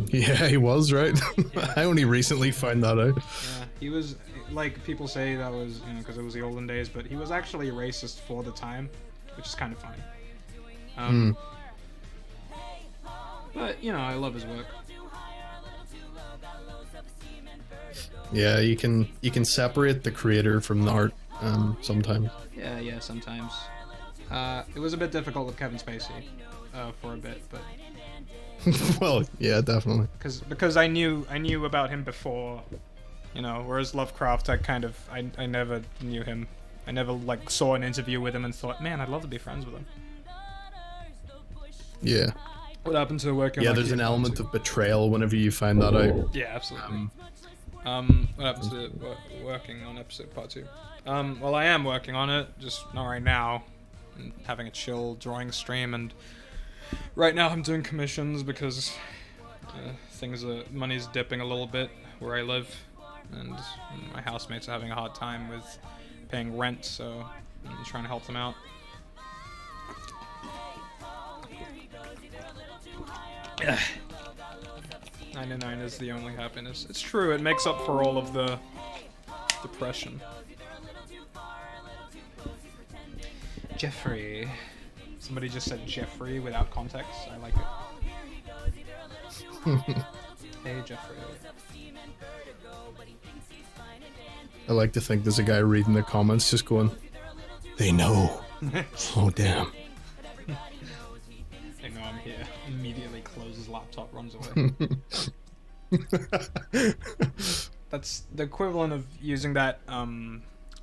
Speaker 2: Yeah, he was, right?
Speaker 1: Yeah.
Speaker 2: I only recently found that out.
Speaker 1: Yeah, he was, like, people say that was, you know, because it was the olden days, but he was actually racist for the time, which is kind of funny. But, you know, I love his work.
Speaker 2: Yeah, you can separate the creator from the art sometimes.
Speaker 1: Yeah, sometimes. It was a bit difficult with Kevin Spacey for a bit, but
Speaker 2: Well, yeah, definitely.
Speaker 1: because I knew about him before, you know. Whereas Lovecraft, I never knew him. I never like saw an interview with him and thought, man, I'd love to be friends with him.
Speaker 2: Yeah.
Speaker 1: What happened to working?
Speaker 2: Yeah, there's an element of betrayal whenever you find that out.
Speaker 1: Yeah, absolutely. What happened to working on episode part 2? Well, I am working on it, just not right now. I'm having a chill drawing stream, and right now I'm doing commissions because money's dipping a little bit where I live, and my housemates are having a hard time with paying rent, so I'm trying to help them out. 99 is the only happiness. It's true, it makes up for all of the depression. Jeffrey. Somebody just said Jeffrey without context. I like it. Hey, Jeffrey.
Speaker 2: I like to think there's a guy reading the comments just going, they know. Oh, damn.
Speaker 1: They know I'm here. Immediately closes laptop, runs away. That's the equivalent of using that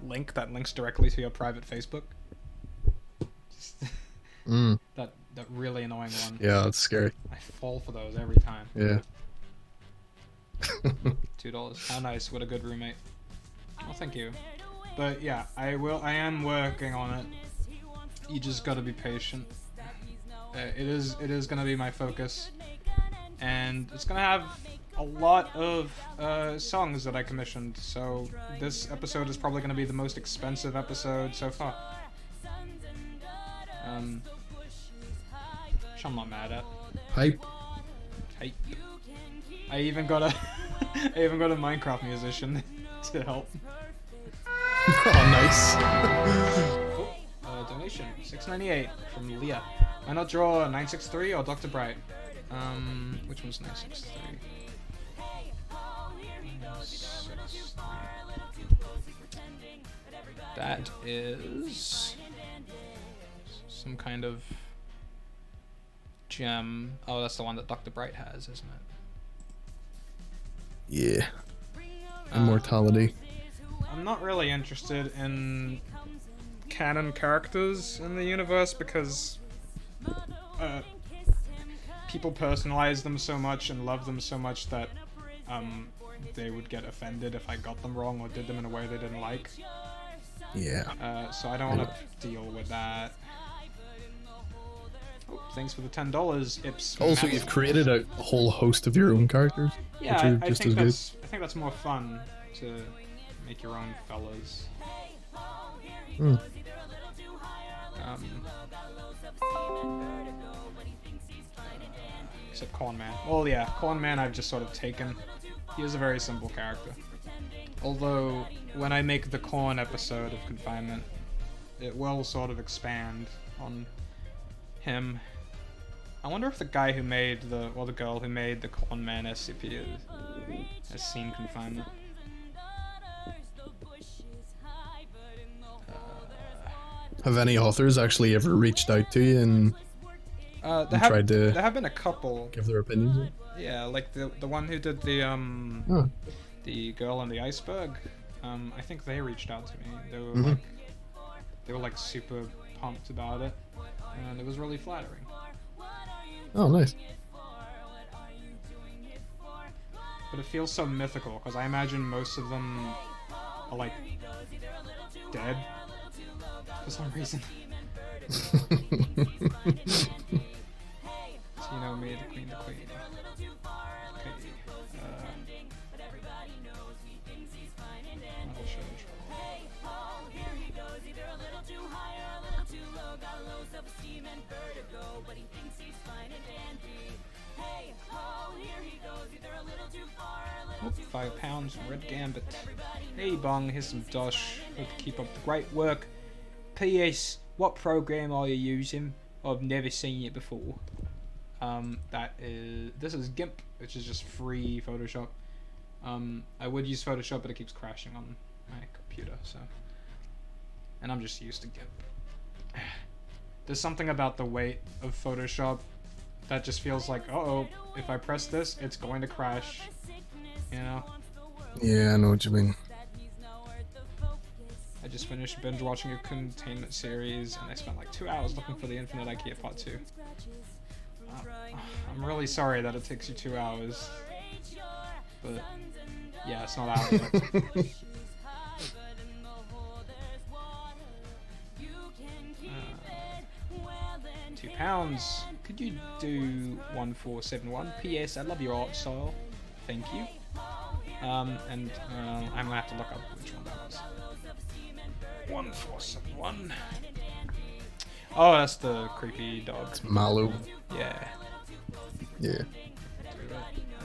Speaker 1: link that links directly to your private Facebook. Just that really annoying one.
Speaker 2: Yeah, that's scary.
Speaker 1: I fall for those every time.
Speaker 2: Yeah.
Speaker 1: $2. How nice. What a good roommate. Well, thank you. But yeah, I am working on it. You just gotta be patient. It is gonna be my focus, and it's gonna have a lot of songs that I commissioned. So this episode is probably gonna be the most expensive episode so far. Which I'm not mad at.
Speaker 2: Hype.
Speaker 1: Hype. I even got a Minecraft musician to help.
Speaker 2: Oh, nice.
Speaker 1: Donation $6.98 from Leah. Why not draw 963 or Dr. Bright? Which one's 963? 963. That is some kind of gem. Oh, that's the one that Dr. Bright has, isn't it?
Speaker 2: Yeah. Immortality.
Speaker 1: I'm not really interested in canon characters in the universe because people personalize them so much and love them so much that they would get offended if I got them wrong or did them in a way they didn't like.
Speaker 2: Yeah.
Speaker 1: So I don't want to deal with that. Oh, thanks for the $10, Ips.
Speaker 2: Also, you've created a whole host of your own characters.
Speaker 1: Yeah,
Speaker 2: which are just as good.
Speaker 1: I think that's more fun to make your own fellas. Except Corn Man. Well, yeah, Corn Man I've just sort of taken. He is a very simple character. Although, when I make the Corn episode of Confinement, it will sort of expand on him. I wonder if the guy who made or the girl who made the Corn Man SCP has seen Confinement.
Speaker 2: Have any authors actually ever reached out to you and tried to
Speaker 1: there have been a couple
Speaker 2: give their opinions?
Speaker 1: Yeah, like the one who did the the Girl and the Iceberg. I think they reached out to me. They were like super pumped about it, and it was really flattering.
Speaker 2: Oh, nice.
Speaker 1: But it feels so mythical because I imagine most of them are like dead for some reason. So you know me, the queen. Okay. I'll show you. Oh, £5, Red Gambit. Hey Bong, here's some dosh. Hope you keep up the great work. P.S. What program are you using? I've never seen it before. This is GIMP, which is just free Photoshop. I would use Photoshop, but it keeps crashing on my computer, so. And I'm just used to GIMP. There's something about the weight of Photoshop that just feels like, uh-oh, if I press this, it's going to crash. You know?
Speaker 2: Yeah, I know what you mean.
Speaker 1: I just finished binge watching a Containment series, and I spent like 2 hours looking for the Infinite IKEA Part 2. I'm really sorry that it takes you 2 hours, but yeah, it's not out yet. £2. Could you do 1471? P.S. I love your art style. Thank you. I'm gonna have to look up which one that was. 1471. Oh, that's the creepy dog.
Speaker 2: It's Malu.
Speaker 1: Yeah.
Speaker 2: Yeah.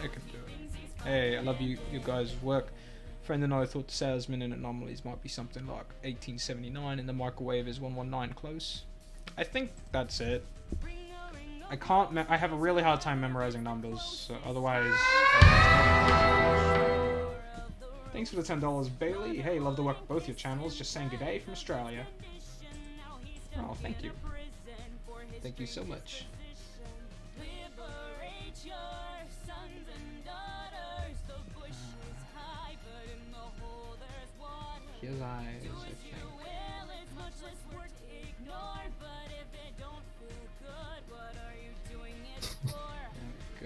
Speaker 1: I can do it. Hey, I love you guys' work. Friend and I thought the salesman in Anomalies might be something like 1879 and the microwave is 119 close. I think that's it. I have a really hard time memorizing numbers, so otherwise... Thanks for the $10, Bailey. Hey, love the work of both your channels. Just saying good day from Australia. Oh, thank you. Thank you so much. His eyes, I think.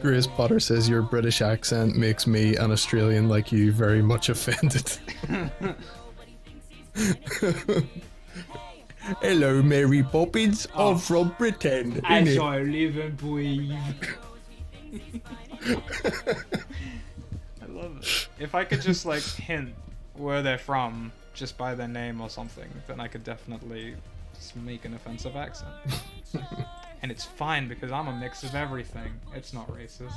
Speaker 2: Grace Potter says your British accent makes me, an Australian like you, very much offended. Hello, Mary Poppins. I'm from Britain.
Speaker 1: As I live and breathe. I love it. If I could just like hint where they're from just by their name or something, then I could definitely just make an offensive accent. And it's fine because I'm a mix of everything. It's not racist.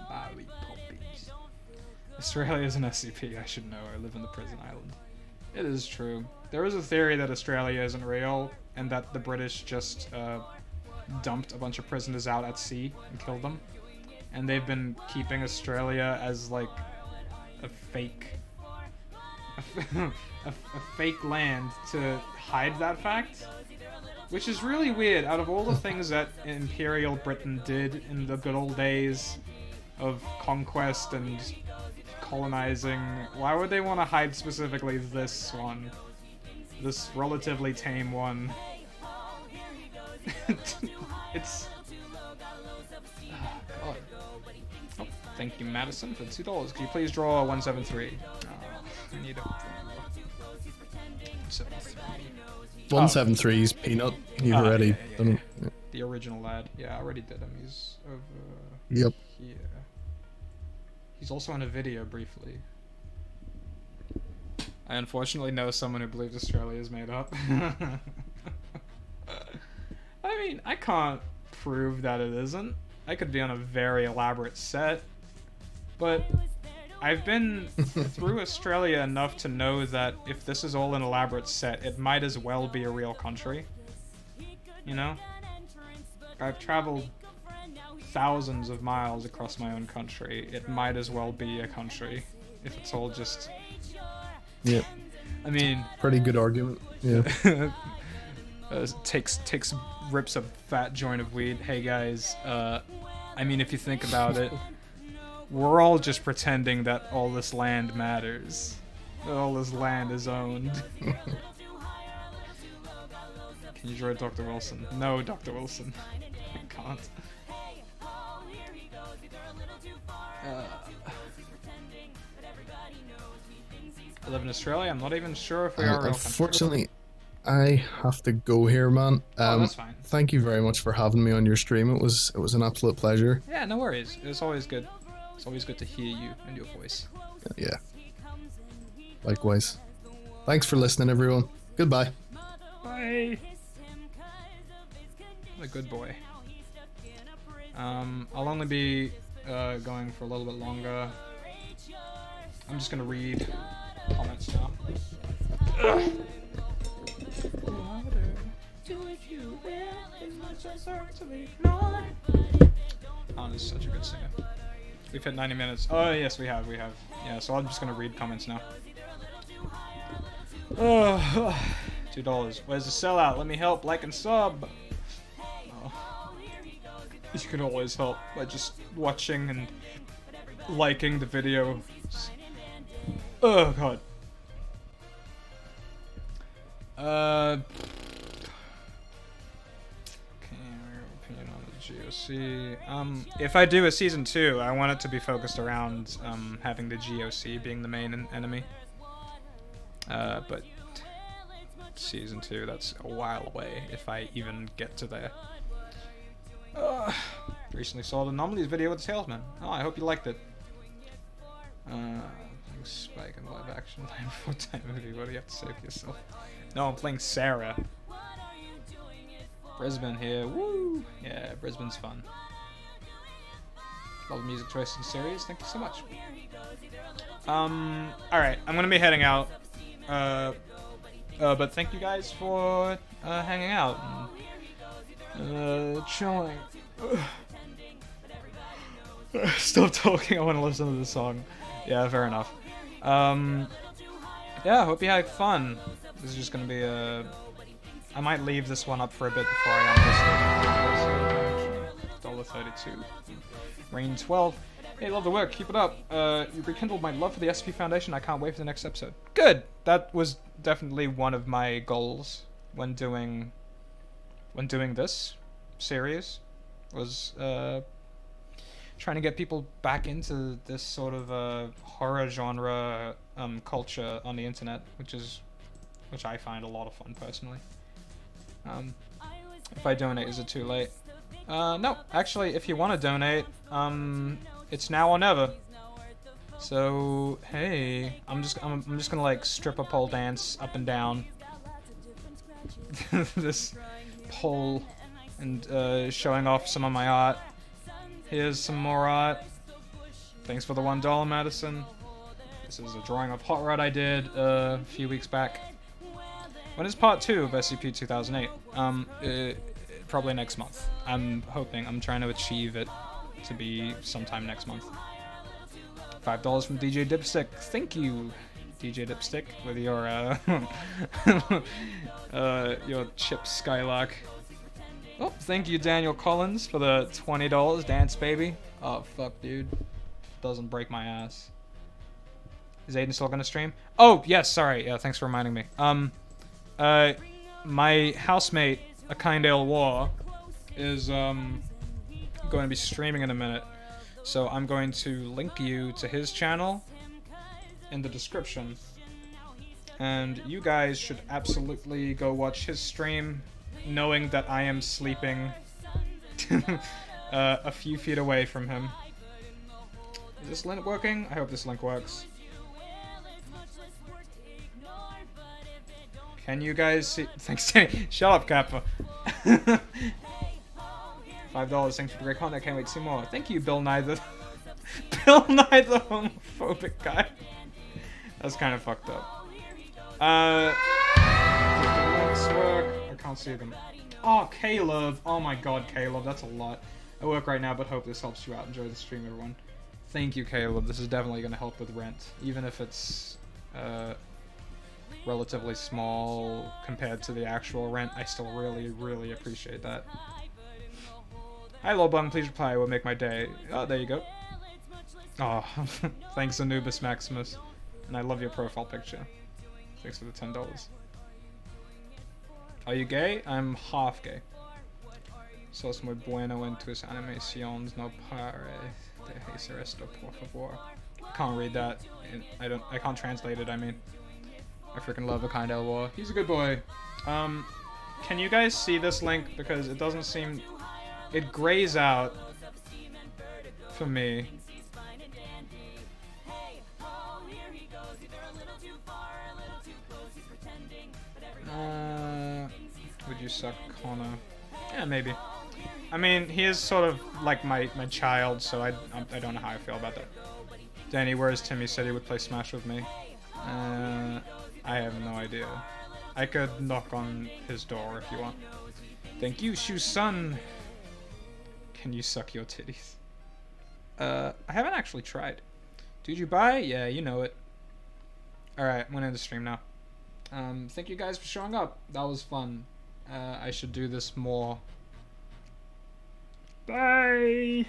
Speaker 1: Mary Poppins. Australia is an SCP, I should know. I live in the prison island. It is true. There is a theory that Australia isn't real, and that the British just dumped a bunch of prisoners out at sea and killed them. And they've been keeping Australia as like a fake... a fake land to hide that fact. Which is really weird. Out of all the things that Imperial Britain did in the good old days of conquest and colonizing, why would they want to hide specifically this one? This relatively tame one. It's... Oh, God. Oh, thank you, Madison, for $2. Could you please draw a 173? I need a 173.
Speaker 2: 173's Peanut. You've already done it.
Speaker 1: Yeah. The original lad. Yeah, I already did him. He's over
Speaker 2: here.
Speaker 1: He's also in a video briefly. I unfortunately know someone who believes Australia is made up. I mean, I can't prove that it isn't. I could be on a very elaborate set, but I've been through Australia enough to know that if this is all an elaborate set, it might as well be a real country. You know? I've traveled thousands of miles across my own country. It might as well be a country if it's all just...
Speaker 2: Yeah.
Speaker 1: I mean...
Speaker 2: Pretty good argument. Yeah.
Speaker 1: rips a fat joint of weed. Hey guys, I mean, if you think about it, we're all just pretending that all this land matters. That all this land is owned. Can you draw Dr. Wilson? No, Dr. Wilson. I can't. I live in Australia. I'm not even sure if we are a real country.
Speaker 2: Unfortunately, I have to go here, man.
Speaker 1: That's fine.
Speaker 2: Thank you very much for having me on your stream. It was an absolute pleasure.
Speaker 1: Yeah, no worries. It's always good. It's always good to hear you and your voice.
Speaker 2: Yeah. Likewise. Thanks for listening, everyone. Goodbye.
Speaker 1: Bye. What a good boy. I'll only be going for a little bit longer. I'm just gonna read comments now. Ugh. Oh, this is such a good singer. We've hit 90 minutes. Oh, yes, we have. Yeah, so I'm just gonna read comments now. $2. Where's the sellout? Let me help. Like and sub. Oh. You can always help by just watching and liking the video. Oh, God. Opinion on the GOC. If I do a season 2, I want it to be focused around having the GOC being the main enemy. But season 2, that's a while away if I even get to there. Recently saw the Anomalies video with the Salesman. Oh, I hope you liked it. Spike in live action line full-time movie. What do you have to say for yourself? No, I'm playing Sarah. Brisbane here. Woo! Yeah, Brisbane's fun. Love the music choice in series. Thank you so much. Alright, I'm gonna be heading out. But thank you guys for hanging out and chilling. Stop talking, I want to listen to the song. Yeah, fair enough. Yeah, hope you had fun. This is just gonna be a... I might leave this one up for a bit before I end this. $1.32. Rain 12. Hey, love the work. Keep it up. You rekindled my love for the SP Foundation. I can't wait for the next episode. Good. That was definitely one of my goals when doing this series. Was trying to get people back into this sort of horror genre culture on the internet, which I find a lot of fun personally. If I donate, is it too late? No, actually, if you want to donate, it's now or never. So hey, I'm just gonna like stripper pole dance up and down this pole and showing off some of my art. Here's some more art. Thanks for the $1, Madison. This is a drawing of Hot Rod I did a few weeks back. When is part 2 of SCP 2008? Probably next month. I'm trying to achieve it to be sometime next month. $5 from DJ Dipstick. Thank you, DJ Dipstick, with your your chip Skylark. Oh, thank you, Daniel Collins, for the $20. Dance, baby. Oh, fuck, dude. Doesn't break my ass. Is Aiden still gonna stream? Oh, yes, sorry. Yeah, thanks for reminding me. My housemate, A Kind Ale War, is, going to be streaming in a minute. So I'm going to link you to his channel in the description. And you guys should absolutely go watch his stream, knowing that I am sleeping a few feet away from him. Is this link working? I hope this link works. Can you guys see? Thanks, Danny. Shut up, Kappa. $5. Thanks for the great content. Can't wait to see more. Thank you, Bill Nye the Bill Nye the homophobic guy. That's kind of fucked up. I can't see them. Oh, Caleb. Oh my God, Caleb. That's a lot. I work right now, but hope this helps you out. Enjoy the stream, everyone. Thank you, Caleb. This is definitely going to help with rent, even if it's relatively small compared to the actual rent. I still really, really appreciate that. Hi, Lobung, please reply. It will make my day. Oh, there you go. Oh, thanks, Anubis Maximus. And I love your profile picture. Thanks for the $10. Are you gay? I'm half gay. Sos muy bueno en tus animaciones, no pare de hacer esto, por favor. Can't read that. I can't translate it, I mean. I freaking love a kind Elwar. He's a good boy. Can you guys see this link? Because it doesn't seem... It grays out for me. Would you suck Connor? Yeah, maybe. I mean, he is sort of like my child, so I don't know how I feel about that. Danny, whereas Timmy said he would play Smash with me. I have no idea. I could knock on his door if you want. Thank you, Shu Sun. Can you suck your titties? I haven't actually tried. Did you buy? Yeah, you know it. Alright, I'm gonna end the stream now. Thank you guys for showing up. That was fun. I should do this more. Bye!